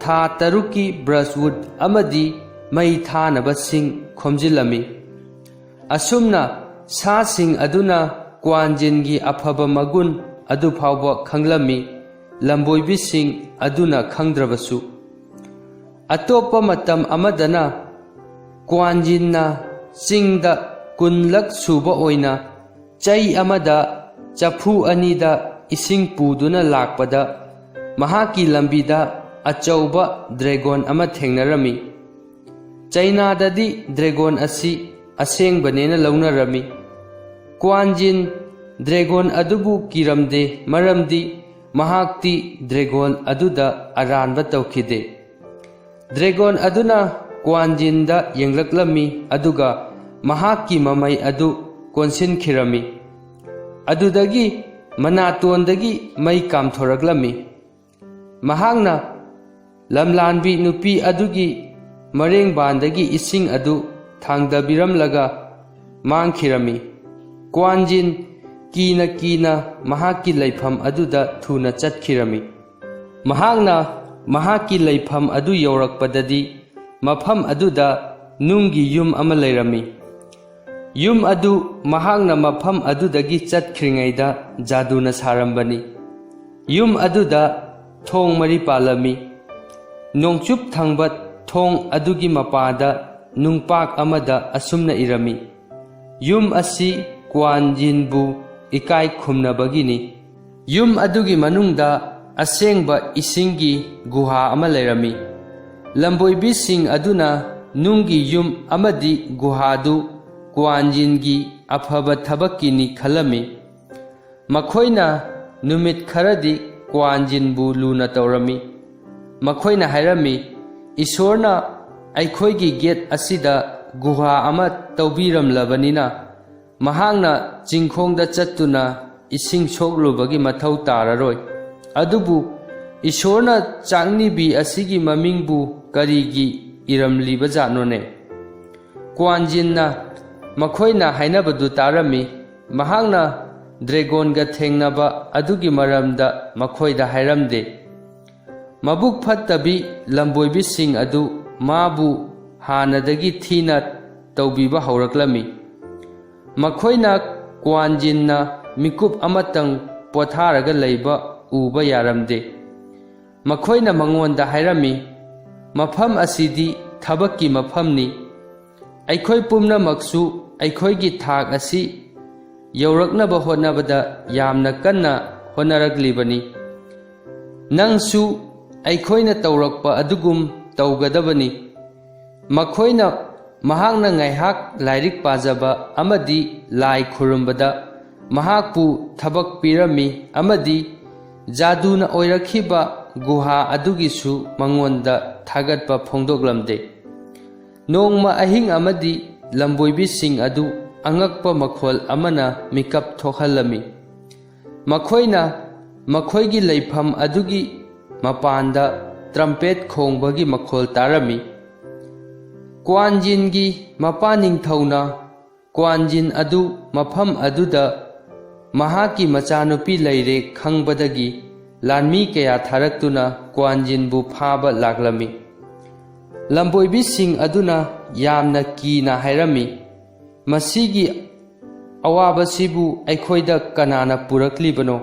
ꯊꯥ 6ꯀꯤ ꯕ꯭ꯔꯁꯋꯨꯗ ꯑꯃꯗꯤ ꯃꯩ ꯊꯥꯅꯕ ꯁꯤꯡ ꯈꯣꯝꯖꯤꯜꯂꯝꯃꯤ꯫ ꯑꯁꯨꯝꯅ ꯁꯥꯁꯤꯡ ꯑꯗꯨꯅ ꯀ꯭ꯋꯥꯟꯖꯤꯟꯒꯤ ꯑꯐꯕ ꯃꯒꯨꯟ ꯑꯗꯨꯐꯥꯎꯕ ꯈꯪꯂꯝꯃꯤ, ꯂꯝꯕꯣꯏꯕꯤꯁꯤꯡ ꯑꯗꯨꯅ ꯈꯪꯗ꯭ꯔꯕꯁꯨ꯫ ꯑꯇꯣꯞꯄ ꯃꯇꯝ ꯑꯃꯗꯅ ꯀ꯭ꯋꯥꯟꯖꯤꯟꯅ ꯆꯤꯡꯗ 10ꯂꯛ ꯁꯨꯕ ꯑꯣꯏꯅ ꯆꯩ ꯑꯃꯗ ꯆꯐꯨ 2ꯗ ꯏꯁꯤꯡ ꯄꯨꯗꯨꯅ ꯂꯥꯛꯄꯗ ꯃꯍꯥꯛꯀꯤ ꯂꯝꯕꯤꯗ ꯑꯆꯧꯕ ꯗ꯭ꯔꯦꯒꯣꯟ ꯑꯃ ꯊꯦꯡꯅꯔꯝꯃꯤ꯫ ꯆꯥꯏꯅꯥꯗꯗꯤ ꯗ꯭ꯔꯦꯒꯣꯟ ꯑꯁꯤ ꯑꯁꯦꯡꯕꯅꯦꯅ ꯂꯧꯅꯔꯝꯃꯤ꯫ ꯀ꯭ꯋꯥꯟꯖꯤꯟ ꯗ꯭ꯔꯦꯒꯣꯟ ꯑꯗꯨꯕꯨ ꯀꯤꯔꯝꯗꯦ ꯃꯔꯝꯗꯤ ꯃꯍꯥꯛꯇꯤ ꯗ꯭ꯔꯦꯒꯣꯟ ꯑꯗꯨꯗ ꯑꯔꯥꯟꯕ ꯇꯧꯈꯤꯗꯦ꯫ ꯗ꯭ꯔꯦꯒꯣꯟ ꯑꯗꯨꯅ ꯀ꯭ꯋꯥꯟꯖꯤꯟꯗ ꯌꯦꯡꯂꯛꯂꯝꯃꯤ ꯑꯗꯨꯒ ꯃꯍꯥꯛꯀꯤ ꯃꯃꯩ ꯑꯗꯨ ꯀꯣꯟꯁꯤꯟꯈꯤꯔꯝꯃꯤ꯫ ꯑꯗꯨꯗꯒꯤ ꯃꯅꯥꯇꯣꯟꯗꯒꯤ ꯃꯩ ꯀꯥꯝꯊꯣꯔꯛꯂꯝꯃꯤ꯫ ꯃꯍꯥꯛꯅ ꯂꯝꯂꯥꯟꯕꯤ ꯅꯨꯄꯤ ꯑꯗꯨꯒꯤ ꯃꯔꯦꯡꯕꯥꯟꯗꯒꯤ ꯏꯁꯤꯡ ꯑꯗꯨ ꯊꯥꯡꯗꯕꯤꯔꯝꯂꯒ ꯃꯥꯡꯈꯤꯔꯝꯃꯤ꯫ ꯀ꯭ꯋꯥꯟꯖꯤꯟ ꯀꯤꯅ ꯀꯤꯅ ꯃꯍꯥꯛꯀꯤ ꯂꯩꯐꯝ ꯑꯗꯨꯗ ꯊꯨꯅ ꯆꯠꯈꯤꯔꯝꯃꯤ꯫ ꯃꯍꯥꯛꯅ ꯃꯍꯥꯛꯀꯤ ꯂꯩꯐꯝ ꯑꯗꯨ ꯌꯧꯔꯛꯄꯗꯗꯤ ꯃꯐꯝ ꯑꯗꯨꯗ ꯅꯨꯡꯒꯤ ꯌꯨꯝ ꯑꯃ ꯂꯩꯔꯝꯃꯤ꯫ ꯌꯨꯝ ꯑꯗꯨ ꯃꯍꯥꯛꯅ ꯃꯐꯝ ꯑꯗꯨꯗꯒꯤ ꯆꯠꯈ꯭ꯔꯤꯉꯩꯗ ꯖꯥꯗꯨꯅ ꯁꯥꯔꯝꯕꯅꯤ꯫ ꯌꯨꯝ ꯑꯗꯨꯗ ꯊꯣꯡ 4 ꯄꯥꯜꯂꯝꯃꯤ꯫ ꯅꯣꯡꯆꯨꯞ ꯊꯪꯕ ꯊꯣꯡ ꯑꯗꯨꯒꯤ ꯃꯄꯥꯗ ꯅꯨꯡꯄꯥꯛ ꯑꯃꯗ ꯑꯁꯨꯝꯅ ꯏꯔꯝꯃꯤ: ꯌꯨꯝ ꯑꯁꯤ ꯀ꯭ꯋꯥꯟꯖꯤꯟꯕꯨ ꯏꯀꯥꯏ ꯈꯨꯝꯅꯕꯒꯤꯅꯤ꯫ ꯌꯨꯝ ꯑꯗꯨꯒꯤ ꯃꯅꯨꯡꯗ ꯑꯁꯦꯡꯕ ꯏꯁꯤꯡꯒꯤ ꯒꯨꯍꯥ ꯑꯃ ꯂꯩꯔꯝꯃꯤ꯫ ꯂꯝꯕꯣꯏꯕꯤꯁꯤꯡ ꯑꯗꯨꯅ ꯅꯨꯡꯒꯤ ꯌꯨꯝ ꯑꯃꯗꯤ ꯒꯨꯍꯥꯗꯨ ꯀ꯭ꯋꯥꯟꯖꯤꯟꯒꯤ ꯑꯐꯕ ꯊꯕꯛꯀꯤꯅꯤ ꯈꯜꯂꯝꯃꯤ꯫ ꯃꯈꯣꯏꯅ ꯅꯨꯃꯤꯠ ꯈꯔꯗꯤ ꯀ꯭ꯋꯥꯟꯖꯤꯟꯕꯨ ꯂꯨꯅ ꯇꯧꯔꯝꯃꯤ꯫ ꯃꯈꯣꯏꯅ ꯍꯥꯏꯔꯝꯃꯤ, ꯏꯁꯣꯔꯅ ꯑꯩꯈꯣꯏꯒꯤ ꯒꯦꯠ ꯑꯁꯤꯗ ꯒꯨꯍꯥ ꯑꯃ ꯇꯧꯕꯤꯔꯝꯂꯕꯅꯤꯅ ꯃꯍꯥꯛꯅ ꯆꯤꯡꯈꯣꯡꯗ ꯆꯠꯇꯨꯅ ꯏꯁꯤꯡ ꯁꯣꯛꯂꯨꯕꯒꯤ ꯃꯊꯧ ꯇꯥꯔꯔꯣꯏ꯫ ꯑꯗꯨꯕꯨ ꯏꯁꯣꯔꯅ ꯆꯥꯛꯅꯤꯕꯤ ꯑꯁꯤꯒꯤ ꯃꯃꯤꯡꯕꯨ ꯀꯔꯤꯒꯤ ꯏꯔꯝꯂꯤꯕꯖꯥꯠꯅꯣꯅꯦ? ꯀ꯭ꯋꯥꯟꯖꯤꯟꯅ ꯃꯈꯣꯏꯅ ꯍꯥꯏꯅꯕꯗꯨ ꯇꯥꯔꯝꯃꯤ꯫ ꯃꯍꯥꯛꯅ ꯗ꯭ꯔꯦꯒꯣꯟꯒ ꯊꯦꯡꯅꯕ ꯑꯗꯨꯒꯤ ꯃꯔꯝꯗ ꯃꯈꯣꯏꯗ ꯍꯥꯏꯔꯝꯗꯦ꯫ ꯃꯕꯨꯛ ꯐꯠꯇꯕꯤ ꯂꯝꯕꯣꯏꯕꯤꯁꯤꯡ ꯑꯗꯨ ꯃꯥꯕꯨ ꯍꯥꯟꯅꯗꯒꯤ ꯊꯤꯅ ꯇꯧꯕꯤꯕ ꯍꯧꯔꯛꯂꯝꯃꯤ꯫ ꯃꯈꯣꯏꯅ ꯀ꯭ꯋꯥꯟꯖꯤꯟꯅ ꯃꯤꯀꯨꯞ ꯑꯃꯇꯪ ꯄꯣꯊꯥꯔꯒ ꯂꯩꯕ ꯎꯕ ꯌꯥꯔꯝꯗꯦ꯫ ꯃꯈꯣꯏꯅ ꯃꯉꯣꯟꯗ ꯍꯥꯏꯔꯝꯃꯤ, ꯃꯐꯝ ꯑꯁꯤꯗꯤ ꯊꯕꯛꯀꯤ ꯃꯐꯝꯅꯤ꯫ ꯑꯩꯈꯣꯏ ꯄꯨꯝꯅꯃꯛꯁꯨ ꯑꯩꯈꯣꯏꯒꯤ ꯊꯥꯛ ꯑꯁꯤ ꯌꯧꯔꯛꯅꯕ ꯍꯣꯠꯅꯕꯗ ꯌꯥꯝꯅ ꯀꯟꯅ ꯍꯣꯠꯅꯔꯛꯂꯤꯕꯅꯤ꯫ ꯅꯪꯁꯨ ꯑꯩꯈꯣꯏꯅ ꯇꯧꯔꯛꯄ ꯑꯗꯨꯒꯨꯝ ꯇꯧꯒꯗꯕꯅꯤ꯫ ꯃꯈꯣꯏꯅ ꯃꯍꯥꯛꯅ ꯉꯥꯏꯍꯥꯛ ꯂꯥꯏꯔꯤꯛ ꯄꯥꯖꯕ ꯑꯃꯗꯤ ꯂꯥꯏ ꯈꯨꯔꯨꯝꯕꯗ ꯃꯍꯥꯛꯄꯨ ꯊꯕꯛ ꯄꯤꯔꯝꯃꯤ ꯑꯃꯗꯤ ꯖꯥꯗꯨꯅ ꯑꯣꯏꯔꯛꯈꯤꯕ ꯒꯨꯍꯥ ꯑꯗꯨꯒꯤꯁꯨ ꯃꯉꯣꯟꯗ ꯊꯥꯒꯠꯄ ꯐꯣꯡꯗꯣꯛꯂꯝꯗꯦ꯫ ꯅꯣꯡꯃ ꯑꯍꯤꯡ ꯑꯃꯗꯤ ꯂꯝꯕꯣꯏꯕꯤꯁꯤꯡ ꯑꯗꯨ ꯑꯉꯛꯄ ꯃꯈꯣꯜ ꯑꯃꯅ ꯃꯤꯀꯞ ꯊꯣꯛꯍꯜꯂꯝꯃꯤ꯫ ꯃꯈꯣꯏꯅ ꯃꯈꯣꯏꯒꯤ ꯂꯩꯐꯝ ꯑꯗꯨꯒꯤ ꯃꯄꯥꯟꯗ ꯇ꯭ꯔꯝꯄꯦꯠ ꯈꯣꯡꯕꯒꯤ ꯃꯈꯣꯜ ꯇꯥꯔꯝꯃꯤ꯫ ꯀ꯭ꯋꯥꯟꯖꯤꯟꯒꯤ ꯃꯄꯥꯅꯤꯡꯊꯧꯅ ꯀ꯭ꯋꯥꯟꯖꯤꯟ ꯑꯗꯨ ꯃꯐꯝ ꯑꯗꯨꯗ ꯃꯍꯥꯛꯀꯤ ꯃꯆꯥꯅꯨꯄꯤ ꯂꯩꯔꯦ ꯈꯪꯕꯗꯒꯤ ꯂꯥꯟꯃꯤ ꯀꯌꯥ ꯊꯥꯔꯛꯇꯨꯅ ꯀ꯭ꯋꯥꯟꯖꯤꯟꯕꯨ ꯐꯥꯕ ꯂꯥꯛꯂꯝꯃꯤ꯫ ꯂꯝꯕꯣꯏꯕꯤꯁꯤꯡ ꯑꯗꯨꯅ ꯌꯥꯝꯅ ꯀꯤꯅ ꯍꯥꯏꯔꯝꯃꯤ, "ꯃꯁꯤꯒꯤ ꯑꯋꯥꯕꯁꯤꯕꯨ ꯑꯩꯈꯣꯏꯗ ꯀꯅꯥꯅ ꯄꯨꯔꯛꯂꯤꯕꯅꯣ?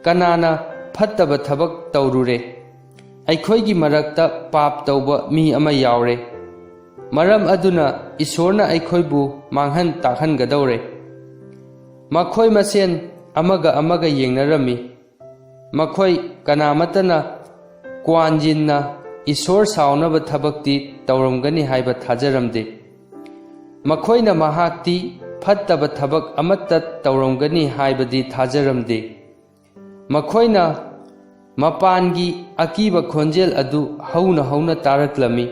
ꯀꯅꯥꯅ ꯐꯠꯇꯕ ꯊꯕꯛ ꯇꯧꯔꯨꯔꯦ? ꯑꯩꯈꯣꯏꯒꯤ ꯃꯔꯛꯇ ꯄꯥꯞ ꯇꯧꯕ ꯃꯤ ꯑꯃ ꯌꯥꯎꯔꯦ꯫ ꯃꯔꯝ ꯑꯗꯨꯅ ꯏꯁꯣꯔꯅ ꯑꯩꯈꯣꯏꯕꯨ ꯃꯥꯡꯍꯟ ꯇꯥꯛꯍꯟꯒꯗꯧꯔꯦ"꯫ ꯃꯈꯣꯏ ꯃꯁꯦꯟ ꯑꯃꯒ ꯑꯃꯒ ꯌꯦꯡꯅꯔꯝꯃꯤ꯫ ꯃꯈꯣꯏ ꯀꯅꯥꯃꯠꯇꯅ ꯀ꯭ꯋꯥꯟꯖꯤꯟꯅ ꯏꯁꯣꯔ ꯁꯥꯎꯅꯕ ꯊꯕꯛꯇꯤ ꯇꯧꯔꯝꯒꯅꯤ ꯍꯥꯏꯕ ꯊꯥꯖꯔꯝꯗꯦ꯫ ꯃꯈꯣꯏꯅ ꯃꯍꯥꯛꯇꯤ ꯐꯠꯇꯕ ꯊꯕꯛ ꯑꯃꯠꯇ ꯇꯧꯔꯝꯒꯅꯤ ꯍꯥꯏꯕꯗꯤ ꯊꯥꯖꯔꯝꯗꯦ꯫ ꯃꯈꯣꯏꯅ ꯃꯄꯥꯟꯒꯤ ꯑꯀꯤꯕ ꯈꯣꯟꯖꯦꯜ ꯑꯗꯨ ꯍꯧꯅ ꯍꯧꯅ ꯇꯥꯔꯛꯂꯝꯃꯤ꯫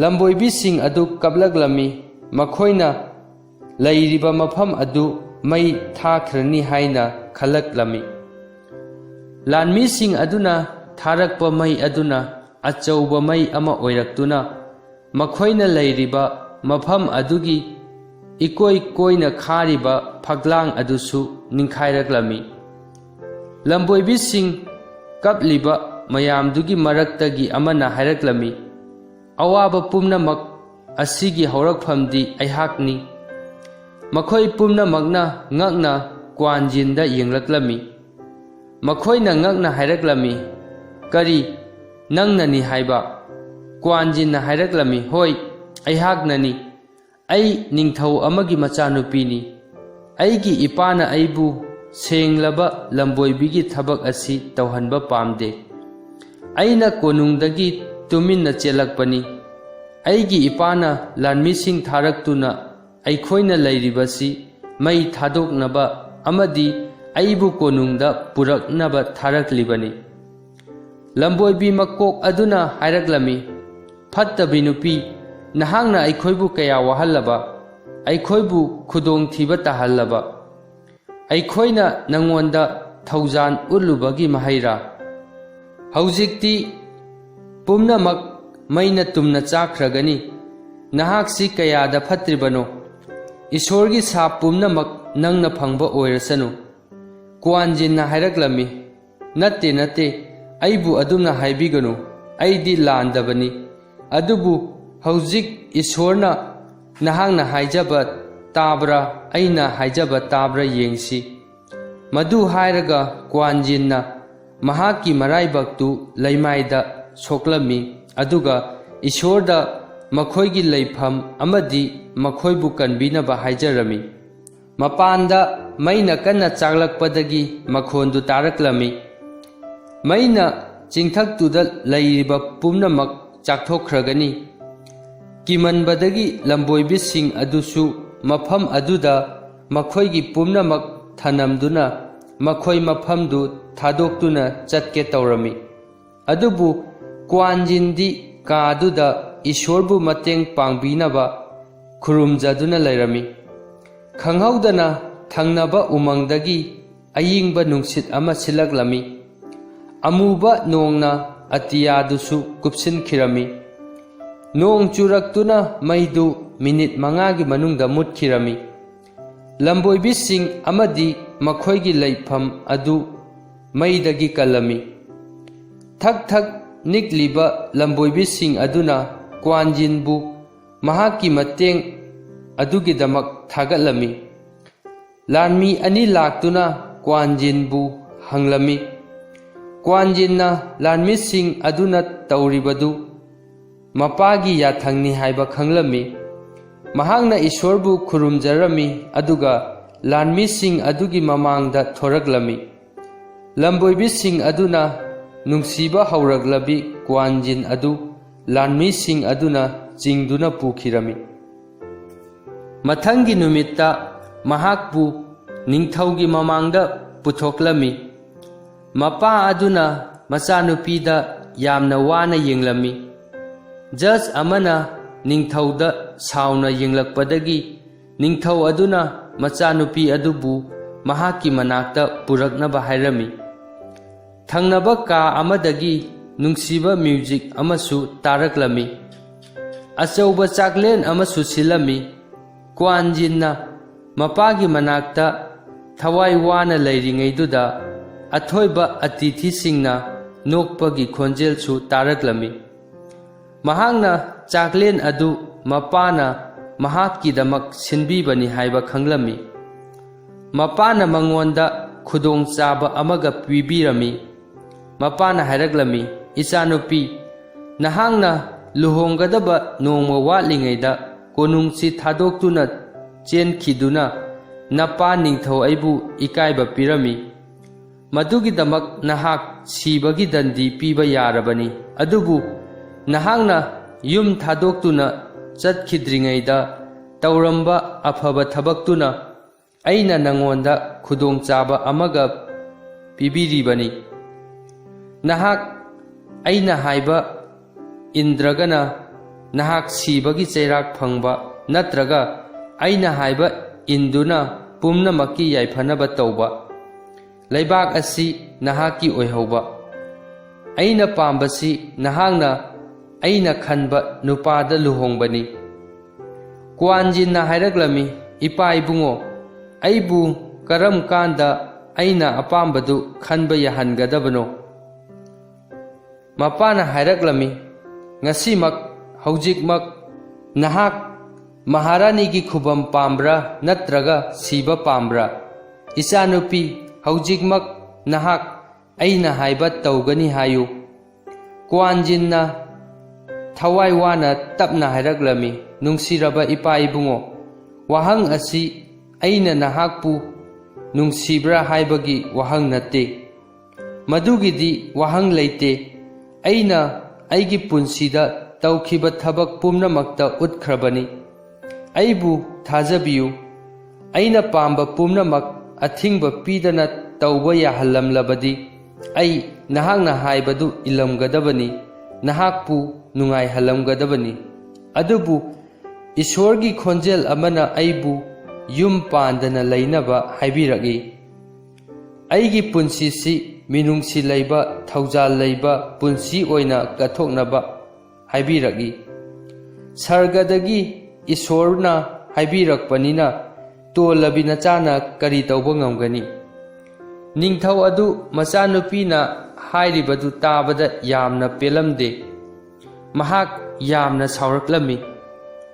ꯂꯝꯕꯣꯏꯕꯤꯁꯤꯡ ꯑꯗꯨ ꯀꯞꯂꯛꯂꯝꯃꯤ꯫ ꯃꯈꯣꯏꯅ ꯂꯩꯔꯤꯕ ꯃꯐꯝ ꯑꯗꯨ ꯃꯩ ꯊꯥꯈ꯭ꯔꯅꯤ ꯍꯥꯏꯅ ꯈꯜꯂꯛꯂꯝꯃꯤ꯫ ꯂꯥꯟꯃꯤꯁꯤꯡ ꯑꯗꯨꯅ ꯊꯥꯔꯛꯄ ꯃꯩ ꯑꯗꯨꯅ ꯑꯆꯧꯕ ꯃꯩ ꯑꯃ ꯑꯣꯏꯔꯛꯇꯨꯅ ꯃꯈꯣꯏꯅ ꯂꯩꯔꯤꯕ ꯃꯐꯝ ꯑꯗꯨꯒꯤ ꯏꯀꯣꯏ ꯀꯣꯏꯅ ꯈꯥꯔꯤꯕ ꯐꯛꯂꯥꯡ ꯑꯗꯨꯁꯨ ꯅꯤꯡꯈꯥꯏꯔꯛꯂꯝꯃꯤ꯫ ꯂꯝꯕꯣꯏꯕꯤꯁꯤꯡ ꯀꯞꯂꯤꯕ ꯃꯌꯥꯝꯗꯨꯒꯤ ꯃꯔꯛꯇꯒꯤ ꯑꯃꯅ ꯍꯥꯏꯔꯛꯂꯝꯃꯤ, "ꯑꯋꯥꯕ ꯄꯨꯝꯅꯃꯛ ꯑꯁꯤꯒꯤ ꯍꯧꯔꯛꯐꯝꯗꯤ ꯑꯩꯍꯥꯛꯅꯤ"꯫ ꯃꯈꯣꯏ ꯄꯨꯝꯅꯃꯛꯅ ꯉꯛꯅ ꯀ꯭ꯋꯥꯟꯖꯤꯟꯗ ꯌꯦꯡꯂꯛꯂꯝꯃꯤ꯫ ꯃꯈꯣꯏꯅ ꯉꯛꯅ ꯍꯥꯏꯔꯛꯂꯝꯃꯤ, "ꯀꯔꯤ, ꯅꯪꯅꯅꯤ ꯍꯥꯏꯕ?" ꯀ꯭ꯋꯥꯟꯖꯤꯟꯅ ꯍꯥꯏꯔꯛꯂꯝꯃꯤ, "ꯍꯣꯏ, ꯑꯩꯍꯥꯛꯅꯅꯤ꯫ ꯑꯩ ꯅꯤꯡꯊꯧ ꯑꯃꯒꯤ ꯃꯆꯥꯅꯨꯄꯤꯅꯤ꯫ ꯑꯩꯒꯤ ꯏꯄꯥꯅ ꯑꯩꯕꯨ ꯁꯦꯡꯂꯕ ꯂꯝꯕꯣꯏꯕꯤꯒꯤ ꯊꯕꯛ ꯑꯁꯤ ꯇꯧꯍꯟꯕ ꯄꯥꯝꯗꯦ꯫ ꯑꯩꯅ ꯀꯣꯅꯨꯡꯗꯒꯤ ꯇꯨꯃꯤꯟꯅ ꯆꯦꯜꯂꯛꯄꯅꯤ꯫ ꯑꯩꯒꯤ ꯏꯄꯥꯅ ꯂꯥꯟꯃꯤꯁꯤꯡ ꯊꯥꯔꯛꯇꯨꯅ ꯑꯩꯈꯣꯏꯅ ꯂꯩꯔꯤꯕꯁꯤ ꯃꯩ ꯊꯥꯗꯣꯛꯅꯕ ꯑꯃꯗꯤ ꯑꯩꯕꯨ ꯀꯣꯅꯨꯡꯗ ꯄꯨꯔꯛꯅꯕ ꯊꯥꯔꯛꯂꯤꯕꯅꯤ"꯫ ꯂꯝꯕꯣꯏꯕꯤ ꯃꯀꯣꯛ ꯑꯗꯨꯅ ꯍꯥꯏꯔꯛꯂꯝꯃꯤ, "ꯐꯠꯇꯕꯤ ꯅꯨꯄꯤ, ꯅꯍꯥꯛꯅ ꯑꯩꯈꯣꯏꯕꯨ ꯀꯌꯥ ꯋꯥꯍꯜꯂꯕ, ꯑꯩꯈꯣꯏꯕꯨ ꯈꯨꯗꯣꯡꯊꯤꯕ ꯇꯥꯍꯜꯂꯕ? ꯑꯩꯈꯣꯏꯅ ꯅꯉꯣꯟꯗ ꯊꯧꯖꯥꯟ ꯎꯠꯂꯨꯕꯒꯤ ꯃꯍꯩꯔꯥ? ꯍꯧꯖꯤꯛꯇꯤ ꯄꯨꯝꯅꯃꯛ ꯃꯩꯅ ꯇꯨꯝꯅ ꯆꯥꯈ꯭ꯔꯒꯅꯤ꯫ ꯅꯍꯥꯛꯁꯤ ꯀꯌꯥꯗ ꯐꯠꯇ꯭ꯔꯤꯕꯅꯣ? ꯏꯁꯣꯔꯒꯤ ꯁꯥꯞ ꯄꯨꯝꯅꯃꯛ ꯅꯪꯅ ꯐꯪꯕ ꯑꯣꯏꯔꯁꯅꯨ"꯫ ꯀ꯭ꯋꯥꯟꯖꯤꯟꯅ ꯍꯥꯏꯔꯛꯂꯝꯃꯤ, "ꯅꯠꯇꯦ ꯅꯠꯇꯦ, ꯑꯩꯕꯨ ꯑꯗꯨꯝꯅ ꯍꯥꯏꯕꯤꯒꯅꯨ꯫ ꯑꯩꯗꯤ ꯂꯥꯟꯗꯕꯅꯤ꯫ ꯑꯗꯨꯕꯨ ꯍꯧꯖꯤꯛ ꯏꯁꯣꯔꯅ ꯅꯍꯥꯛꯅ ꯍꯥꯏꯖꯕ ꯇꯥꯕ꯭ꯔꯥ, ꯑꯩꯅ ꯍꯥꯏꯖꯕ ꯇꯥꯕ꯭ꯔꯥ ꯌꯦꯡꯁꯤ"꯫ ꯃꯗꯨ ꯍꯥꯏꯔꯒ ꯀ꯭ꯋꯥꯟꯖꯤꯟꯅ ꯃꯍꯥꯛꯀꯤ ꯃꯔꯥꯏꯕꯛꯇꯨ ꯂꯩꯃꯥꯏꯗ ꯁꯣꯛꯂꯝꯃꯤ ꯑꯗꯨꯒ ꯏꯁꯣꯔꯗ ꯃꯈꯣꯏꯒꯤ ꯂꯩꯐꯝ ꯑꯃꯗꯤ ꯃꯈꯣꯏꯕꯨ ꯀꯟꯕꯤꯅꯕ ꯍꯥꯏꯖꯔꯝꯃꯤ꯫ ꯃꯄꯥꯟꯗ ꯃꯩꯅ ꯀꯟꯅ ꯆꯥꯛꯂꯛꯄꯗꯒꯤ ꯃꯈꯣꯟꯗꯨ ꯇꯥꯔꯛꯂꯝꯃꯤ꯫ ꯃꯩꯅ ꯆꯤꯡꯊꯛꯇꯨꯗ ꯂꯩꯔꯤꯕ ꯄꯨꯝꯅꯃꯛ ꯆꯥꯛꯊꯣꯛꯈ꯭ꯔꯒꯅꯤ꯫ ꯀꯤꯃꯟꯕꯗꯒꯤ ꯂꯝꯕꯣꯏꯕꯤꯁꯤꯡ ꯑꯗꯨꯁꯨ ꯃꯐꯝ ꯑꯗꯨꯗ ꯃꯈꯣꯏꯒꯤ ꯄꯨꯝꯅꯃꯛ ꯊꯅꯝꯗꯨꯅ ꯃꯈꯣꯏ ꯃꯐꯝꯗꯨ ꯊꯥꯗꯣꯛꯇꯨꯅ ꯆꯠꯀꯦ ꯇꯧꯔꯝꯃꯤ꯫ ꯑꯗꯨꯕꯨ ꯀ꯭ꯋꯥꯟꯖꯤꯟꯗꯤ ꯀꯥꯗꯨꯗ ꯏꯁꯣꯔꯕꯨ ꯃꯇꯦꯡ ꯄꯥꯡꯕꯤꯅꯕ ꯈꯨꯔꯨꯝꯖꯗꯨꯅ ꯂꯩꯔꯝꯃꯤ꯫ ꯈꯪꯍꯧꯗꯅ ꯊꯪꯅꯕ ꯎꯃꯪꯗꯒꯤ ꯑꯏꯪꯕ ꯅꯨꯡꯁꯤꯠ ꯑꯃ ꯁꯤꯠꯂꯛꯂꯝꯃꯤ꯫ ꯑꯃꯨꯕ ꯅꯣꯡꯅ ꯑꯇꯤꯌꯥꯗꯨꯁꯨ ꯀꯨꯞꯁꯤꯟꯈꯤꯔꯝꯃꯤ꯫ ꯅꯣꯡ ꯆꯨꯔꯛꯇꯨꯅ ꯃꯩꯗꯨ ꯃꯤꯅꯤꯠ 5ꯒꯤ ꯃꯅꯨꯡꯗ ꯃꯨꯠꯈꯤꯔꯝꯃꯤ꯫ ꯂꯝꯕꯣꯏꯕꯤꯁꯤꯡ ꯑꯃꯗꯤ ꯃꯈꯣꯏꯒꯤ ꯂꯩꯐꯝ ꯑꯗꯨ ꯃꯩꯗꯒꯤ ꯀꯜꯂꯝꯃꯤ꯫ ꯊꯛ ꯊꯛ ꯅꯤꯛꯂꯤꯕ ꯂꯝꯕꯣꯏꯕꯤꯁꯤꯡ ꯑꯗꯨꯅ ꯀ꯭ꯋꯥꯟꯖꯤꯟꯕꯨ ꯃꯍꯥꯛꯀꯤ ꯃꯇꯦꯡ ꯑꯗꯨꯒꯤꯗꯃꯛ ꯊꯥꯒꯠꯂꯝꯃꯤ꯫ ꯂꯥꯟꯃꯤ 2 ꯂꯥꯛꯇꯨꯅ ꯀ꯭ꯋꯥꯟꯖꯤꯟꯕꯨ ꯍꯪꯂꯝꯃꯤ꯫ ꯀ꯭ꯋꯥꯟꯖꯤꯟꯅ ꯂꯥꯟꯃꯤꯁꯤꯡ ꯑꯗꯨꯅ ꯇꯧꯔꯤꯕꯗꯨ ꯃꯄꯥꯒꯤ ꯌꯥꯊꯪꯅꯤ ꯍꯥꯏꯕ ꯈꯪꯂꯝꯃꯤ꯫ ꯃꯍꯥꯛꯅ ꯏꯁꯣꯔꯕꯨ ꯈꯨꯔꯨꯝꯖꯔꯝꯃꯤ ꯑꯗꯨꯒ ꯂꯥꯟꯃꯤꯁꯤꯡ ꯑꯗꯨꯒꯤ ꯃꯃꯥꯡꯗ ꯊꯣꯔꯛꯂꯝꯃꯤ꯫ ꯂꯝꯕꯣꯏꯕꯤꯁꯤꯡ ꯑꯗꯨꯅ ꯅꯨꯡꯁꯤꯕ ꯍꯧꯔꯛꯂꯕꯤ ꯀ꯭ꯋꯥꯟꯖꯤꯟ ꯑꯗꯨ ꯂꯥꯟꯃꯤꯁꯤꯡ ꯑꯗꯨꯅ ꯆꯤꯡꯗꯨꯅ ꯄꯨꯈꯤꯔꯝꯃꯤ꯫ ꯃꯊꯪꯒꯤ ꯅꯨꯃꯤꯠꯇ ꯃꯍꯥꯛꯄꯨ ꯅꯤꯡꯊꯧꯒꯤ ꯃꯃꯥꯡꯗ ꯄꯨꯊꯣꯛꯂꯝꯃꯤ꯫ ꯃꯄꯥ ꯑꯗꯨꯅ ꯃꯆꯥꯅꯨꯄꯤꯗ ꯌꯥꯝꯅ ꯋꯥꯅ ꯌꯦꯡꯂꯝꯃꯤ꯫ ꯖꯖ ꯑꯃꯅ ꯅꯤꯡꯊꯧꯗ ꯁꯥꯎꯅ ꯌꯦꯡꯂꯛꯄꯗꯒꯤ ꯅꯤꯡꯊꯧ ꯑꯗꯨꯅ ꯃꯆꯥꯅꯨꯄꯤ ꯑꯗꯨꯕꯨ ꯃꯍꯥꯛꯀꯤ ꯃꯅꯥꯛꯇ ꯄꯨꯔꯛꯅꯕ ꯍꯥꯏꯔꯝꯃꯤ꯫ ꯊꯪꯅꯕ ꯀꯥ ꯑꯃꯗꯒꯤ ꯅꯨꯡꯁꯤꯕ ꯃ꯭ꯌꯨꯖꯤꯛ ꯑꯃꯁꯨ ꯇꯥꯔꯛꯂꯝꯃꯤ꯫ ꯑꯆꯧꯕ ꯆꯥꯛꯂꯦꯟ ꯑꯃꯁꯨ ꯁꯤꯜꯂꯝꯃꯤ꯫ ꯀ꯭ꯋꯥꯟꯖꯤꯟꯅ ꯃꯄꯥꯒꯤ ꯃꯅꯥꯛꯇ ꯊꯋꯥꯏ ꯋꯥꯅ ꯂꯩꯔꯤꯉꯩꯗꯨꯗ ꯑꯊꯣꯏꯕ ꯑꯇꯤꯊꯤꯁꯤꯡꯅ ꯅꯣꯛꯄꯒꯤ ꯈꯣꯟꯖꯦꯜꯁꯨ ꯇꯥꯔꯛꯂꯝꯃꯤ꯫ ꯃꯍꯥꯛꯅ ꯆꯥꯛꯂꯦꯟ ꯑꯗꯨ ꯃꯄꯥꯅ ꯃꯍꯥꯛꯀꯤꯗꯃꯛ ꯁꯤꯟꯕꯤꯕꯅꯤ ꯍꯥꯏꯕ ꯈꯪꯂꯝꯃꯤ꯫ ꯃꯄꯥꯅ ꯃꯉꯣꯟꯗ ꯈꯨꯗꯣꯡꯆꯥꯕ ꯑꯃꯒ ꯄꯤꯕꯤꯔꯝꯃꯤ꯫ ꯃꯄꯥꯅ ꯍꯥꯏꯔꯛꯂꯝꯃꯤ, "ꯏꯆꯥꯅꯨꯄꯤ, ꯅꯍꯥꯛꯅ ꯂꯨꯍꯣꯡꯒꯗꯕ ꯅꯣꯡꯃ ꯋꯥꯠꯂꯤꯉꯩꯗ ꯀꯣꯅꯨꯡꯁꯤ ꯊꯥꯗꯣꯛꯇꯨꯅ ꯆꯦꯟꯈꯤꯗꯨꯅ ꯅꯄꯥ ꯅꯤꯡꯊꯧ ꯑꯩꯕꯨ ꯏꯀꯥꯏꯕ ꯄꯤꯔꯝꯃꯤ꯫ ꯃꯗꯨꯒꯤꯗꯃꯛ ꯅꯍꯥꯛ ꯁꯤꯕꯒꯤ ꯗꯟꯗꯤ ꯄꯤꯕ ꯌꯥꯔꯕꯅꯤ꯫ ꯑꯗꯨꯕꯨ ꯅꯍꯥꯛꯅ ꯌꯨꯝ ꯊꯥꯗꯣꯛꯇꯨꯅ ꯆꯠꯈꯤꯗ꯭ꯔꯤꯉꯩꯗ ꯇꯧꯔꯝꯕ ꯑꯐꯕ ꯊꯕꯛꯇꯨꯅ ꯑꯩꯅ ꯅꯉꯣꯟꯗ ꯈꯨꯗꯣꯡꯆꯥꯕ ꯑꯃꯒ ꯄꯤꯕꯤꯔꯤꯕꯅꯤ꯫ ꯅꯍꯥꯛ ꯑꯩꯅ ꯍꯥꯏꯕ ꯏꯟꯗ꯭ꯔꯒꯅ ꯅꯍꯥꯛ ꯁꯤꯕꯒꯤ ꯆꯩꯔꯥꯛ ꯐꯪꯕ, ꯅꯠꯇ꯭ꯔꯒ ꯑꯩꯅ ꯍꯥꯏꯕ ꯏꯟꯗꯨꯅ ꯄꯨꯝꯅꯃꯛꯀꯤ ꯌꯥꯏꯐꯅꯕ ꯇꯧꯕ꯫ ꯂꯩꯕꯥꯛ ꯑꯁꯤ ꯅꯍꯥꯛꯀꯤ ꯑꯣꯏꯍꯧꯕ꯫ ꯑꯩꯅ ꯄꯥꯝꯕꯁꯤ ꯅꯍꯥꯛꯅ ꯑꯩꯅ ꯈꯟꯕ ꯅꯨꯄꯥꯗ ꯂꯨꯍꯣꯡꯕꯅꯤ꯫ ꯀ꯭ꯋꯥꯟꯖꯤꯟꯅ ꯍꯥꯏꯔꯛꯂꯝꯃꯤ, "ꯏꯄꯥ ꯏꯕꯨꯡꯉꯣ, ꯑꯩꯕꯨ ꯀꯔꯝ ꯀꯥꯟꯗ ꯑꯩꯅ ꯑꯄꯥꯝꯕꯗꯨ ꯈꯟꯕ ꯌꯥꯍꯟꯒꯗꯕꯅꯣ?" ꯃꯄꯥꯅ ꯍꯥꯏꯔꯛꯂꯝꯃꯤ, "ꯉꯁꯤꯃꯛ, ꯍꯧꯖꯤꯛꯃꯛ ꯅꯍꯥꯛ ꯃꯍꯥꯔꯥꯅꯤꯒꯤ ꯈꯨꯕꯝ ꯄꯥꯝꯕ꯭ꯔꯥ ꯅꯠꯇ꯭ꯔꯒ ꯁꯤꯕ ꯄꯥꯝꯕ꯭ꯔꯥ? ꯏꯆꯥꯅꯨꯄꯤ, ꯍꯧꯖꯤꯛꯃꯛ ꯅꯍꯥꯛ ꯑꯩꯅ ꯍꯥꯏꯕ ꯇꯧꯒꯅꯤ ꯍꯥꯏꯌꯨ." ꯀ꯭ꯋꯥꯟꯖꯤꯟꯅ ꯊꯋꯥꯏ ꯋꯥꯅ ꯇꯞꯅ ꯍꯥꯏꯔꯛꯂꯝꯃꯤ, "ꯅꯨꯡꯁꯤꯔꯕ ꯏꯄꯥ ꯏꯕꯨꯡꯉꯣ, ꯋꯥꯍꯪ ꯑꯁꯤ ꯑꯩꯅ ꯅꯍꯥꯛꯄꯨ ꯅꯨꯡꯁꯤꯕ꯭ꯔꯥ ꯍꯥꯏꯕꯒꯤ ꯋꯥꯍꯪ ꯅꯠꯇꯦ꯫ ꯃꯗꯨꯒꯤꯗꯤ ꯋꯥꯍꯪ ꯂꯩꯇꯦ꯫ ꯑꯩꯅ ꯑꯩꯒꯤ ꯄꯨꯟꯁꯤꯗ ꯇꯧꯈꯤꯕ ꯊꯕꯛ ꯄꯨꯝꯅꯃꯛꯇ ꯎꯠꯈ꯭ꯔꯕꯅꯤ꯫ ꯑꯩꯕꯨ ꯊꯥꯖꯕꯤꯌꯨ꯫ ꯑꯩꯅ ꯄꯥꯝꯕ ꯄꯨꯝꯅꯃꯛ ꯑꯊꯤꯡꯕ ꯄꯤꯗꯅ ꯇꯧꯕ ꯌꯥꯍꯜꯂꯝꯂꯕꯗꯤ ꯑꯩ ꯅꯍꯥꯛꯅ ꯍꯥꯏꯕꯗꯨ ꯏꯜꯂꯝꯒꯗꯕꯅꯤ, ꯅꯍꯥꯛꯄꯨ ꯅꯨꯡꯉꯥꯏꯍꯜꯂꯝꯒꯗꯕꯅꯤ꯫ ꯑꯗꯨꯕꯨ ꯏꯁꯣꯔꯒꯤ ꯈꯣꯟꯖꯦꯜ ꯑꯃꯅ ꯑꯩꯕꯨ ꯌꯨꯝ ꯄꯥꯟꯗꯅ ꯂꯩꯅꯕ ꯍꯥꯏꯕꯤꯔꯛꯏ꯫ ꯑꯩꯒꯤ ꯄꯨꯟꯁꯤꯁꯤ ꯃꯤꯅꯨꯡꯁꯤ ꯂꯩꯕ, ꯊꯧꯖꯥꯜ ꯂꯩꯕ ꯄꯨꯟꯁꯤ ꯑꯣꯏꯅ ꯀꯠꯊꯣꯛꯅꯕ ꯍꯥꯏꯕꯤꯔꯛꯏ꯫ ꯁꯔꯒꯗꯒꯤ ꯏꯁꯣꯔꯅ ꯍꯥꯏꯕꯤꯔꯛꯄꯅꯤꯅ ꯇꯣꯜꯂꯕꯤ ꯅꯆꯥꯅ ꯀꯔꯤ ꯇꯧꯕ ꯉꯝꯒꯅꯤ?" ꯅꯤꯡꯊꯧ ꯑꯗꯨ ꯃꯆꯥꯅꯨꯄꯤꯅ ꯍꯥꯏꯔꯤꯕꯗꯨ ꯇꯥꯕꯗ ꯌꯥꯝꯅ ꯄꯦꯜꯂꯝꯗꯦ꯫ ꯃꯍꯥꯛ ꯌꯥꯝꯅ ꯁꯥꯎꯔꯛꯂꯝꯃꯤ꯫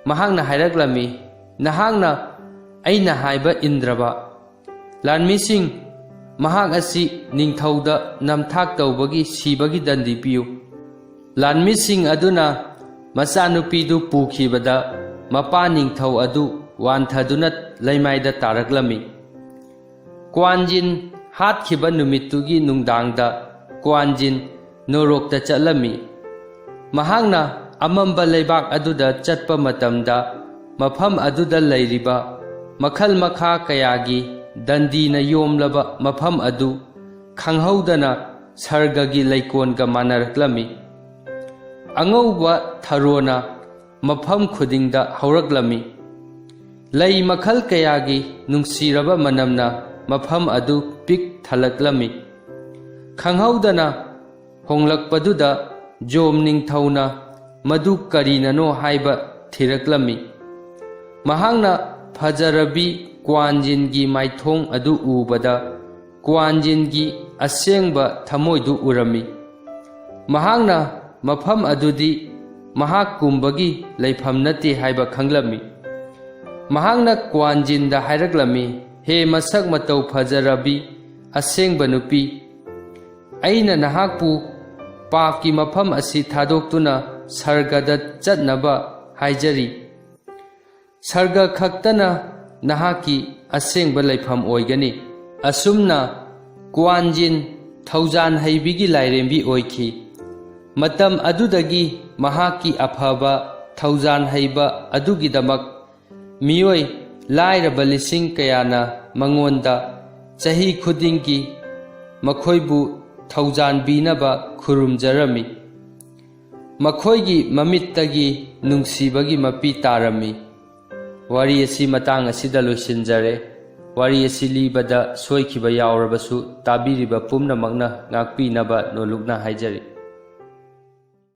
ꯃꯍꯥꯛꯅ ꯍꯥꯏꯔꯛꯂꯝꯃꯤ, "ꯅꯍꯥꯛꯅ ꯑꯩꯅ ꯍꯥꯏꯕ ꯏꯟꯗ꯭ꯔꯕ ꯂꯥꯟꯃꯤꯁꯤꯡ, ꯃꯍꯥꯛ ꯑꯁꯤ ꯅꯤꯡꯊꯧꯗ ꯅꯝꯊꯥꯛ ꯇꯧꯕꯒꯤ ꯁꯤꯕꯒꯤ ꯗꯟꯗꯤ ꯄꯤꯌꯨ." ꯂꯥꯟꯃꯤꯁꯤꯡ ꯑꯗꯨꯅ ꯃꯆꯥꯅꯨꯄꯤꯗꯨ ꯄꯨꯈꯤꯕꯗ ꯃꯄꯥ ꯅꯤꯡꯊꯧ ꯑꯗꯨ ꯋꯥꯟꯊꯗꯨꯅ ꯂꯩꯃꯥꯏꯗ ꯇꯥꯔꯛꯂꯝꯃꯤ꯫ ꯀ꯭ꯋꯥꯟꯖꯤꯟ ꯍꯥꯠꯈꯤꯕ ꯅꯨꯃꯤꯠꯇꯨꯒꯤ ꯅꯨꯡꯗꯥꯡꯗ ꯀ꯭ꯋꯥꯟꯖꯤꯟ ꯅꯣꯔꯣꯛꯇ ꯆꯠꯂꯝꯃꯤ꯫ ꯃꯍꯥꯛꯅ ꯑꯃꯝꯕ ꯂꯩꯕꯥꯛ ꯑꯗꯨꯗ ꯆꯠꯄ ꯃꯇꯝꯗ ꯃꯐꯝ ꯑꯗꯨꯗ ꯂꯩꯔꯤꯕ ꯃꯈꯜ ꯃꯈꯥ ꯀꯌꯥꯒꯤ ꯗꯟꯗꯤꯅ ꯌꯣꯝꯂꯕ ꯃꯐꯝ ꯑꯗꯨ ꯈꯪꯍꯧꯗꯅ ꯁꯔꯒꯒꯤ ꯂꯩꯀꯣꯜꯒ ꯃꯥꯟꯅꯔꯛꯂꯝꯃꯤ꯫ ꯑꯉꯧꯕ ꯊꯔꯣꯅ ꯃꯐꯝ ꯈꯨꯗꯤꯡꯗ ꯍꯧꯔꯛꯂꯝꯃꯤ꯫ ꯂꯩ ꯃꯈꯜ ꯀꯌꯥꯒꯤ ꯅꯨꯡꯁꯤꯔꯕ ꯃꯅꯝꯅ ꯃꯐꯝ ꯑꯗꯨ ꯄꯤꯛ ꯊꯜꯂꯛꯂꯝꯃꯤ꯫ ꯈꯪꯍꯧꯗꯅ ꯍꯣꯡꯂꯛꯄꯗꯨꯗ ꯖꯣꯝ ꯅꯤꯡꯊꯧꯅ ꯃꯗꯨ ꯀꯔꯤꯅꯅꯣ ꯍꯥꯏꯕ ꯊꯤꯔꯛꯂꯝꯃꯤ꯫ ꯃꯍꯥꯛꯅ ꯐꯖꯔꯕꯤ ꯀ꯭ꯋꯥꯟꯖꯤꯟꯒꯤ ꯃꯥꯏꯊꯣꯡ ꯑꯗꯨ ꯎꯕꯗ ꯀ꯭ꯋꯥꯟꯖꯤꯟꯒꯤ ꯑꯁꯦꯡꯕ ꯊꯃꯣꯏꯗꯨ ꯎꯔꯝꯃꯤ꯫ ꯃꯍꯥꯛꯅ ꯃꯐꯝ ꯑꯗꯨꯗꯤ ꯃꯍꯥꯛ ꯀꯨꯝꯕꯒꯤ ꯂꯩꯐꯝ ꯅꯠꯇꯦ ꯍꯥꯏꯕ ꯈꯪꯂꯝꯃꯤ꯫ ꯃꯍꯥꯛꯅ ꯀ꯭ꯋꯥꯟꯖꯤꯟꯗ ꯍꯥꯏꯔꯛꯂꯝꯃꯤ, "ꯍꯦ ꯃꯁꯛ ꯃꯇꯧ ꯐꯖꯔꯕꯤ ꯑꯁꯦꯡꯕ ꯅꯨꯄꯤ, ꯑꯩꯅ ꯅꯍꯥꯛꯄꯨ ꯄꯥꯞꯀꯤ ꯃꯐꯝ ꯑꯁꯤ ꯊꯥꯗꯣꯛꯇꯨꯅ ꯁꯔꯒꯗ ꯆꯠꯅꯕ ꯍꯥꯏꯖꯔꯤ꯫ ꯁꯔꯒ ꯈꯛꯇꯅ ꯅꯍꯥꯛꯀꯤ ꯑꯁꯦꯡꯕ ꯂꯩꯐꯝ ꯑꯣꯏꯒꯅꯤ." ꯑꯁꯨꯝꯅ ꯀ꯭ꯋꯥꯟꯖꯤꯟ ꯊꯧꯖꯥꯟ ꯍꯩꯕꯤꯒꯤ ꯂꯥꯏꯔꯦꯝꯕꯤ ꯑꯣꯏꯈꯤ꯫ ꯃꯇꯝ ꯑꯗꯨꯗꯒꯤ ꯃꯍꯥꯛꯀꯤ ꯑꯐꯕ ꯊꯧꯖꯥꯟ ꯍꯩꯕ ꯑꯗꯨꯒꯤꯗꯃꯛ ꯃꯤꯑꯣꯏ ꯂꯥꯏꯔꯕ ꯂꯤꯁꯤꯡ ꯀꯌꯥꯅ ꯃꯉꯣꯟꯗ ꯆꯍꯤ ꯈꯨꯗꯤꯡꯒꯤ ꯃꯈꯣꯏꯕꯨ ꯊꯧꯖꯥꯟꯕꯤꯅꯕ ꯈꯨꯔꯨꯝꯖꯔꯝꯃꯤ꯫ ꯃꯈꯣꯏꯒꯤ ꯃꯃꯤꯠꯇꯒꯤ ꯅꯨꯡꯁꯤꯕꯒꯤ ꯃꯄꯤ ꯇꯥꯔꯝꯃꯤ꯫ ꯋꯥꯔꯤ ꯑꯁꯤ ꯃꯇꯥꯡ ꯑꯁꯤꯗ ꯂꯣꯏꯁꯤꯟꯖꯔꯦ꯫ ꯋꯥꯔꯤ ꯑꯁꯤ ꯂꯤꯕꯗ ꯁꯣꯏꯈꯤꯕ ꯌꯥꯎꯔꯕꯁꯨ ꯇꯥꯕꯤꯔꯤꯕ ꯄꯨꯝꯅꯃꯛꯅ ꯉꯥꯛꯄꯤꯅꯕ ꯅꯣꯜꯂꯨꯛꯅ ꯍꯥꯏꯖꯔꯤ꯫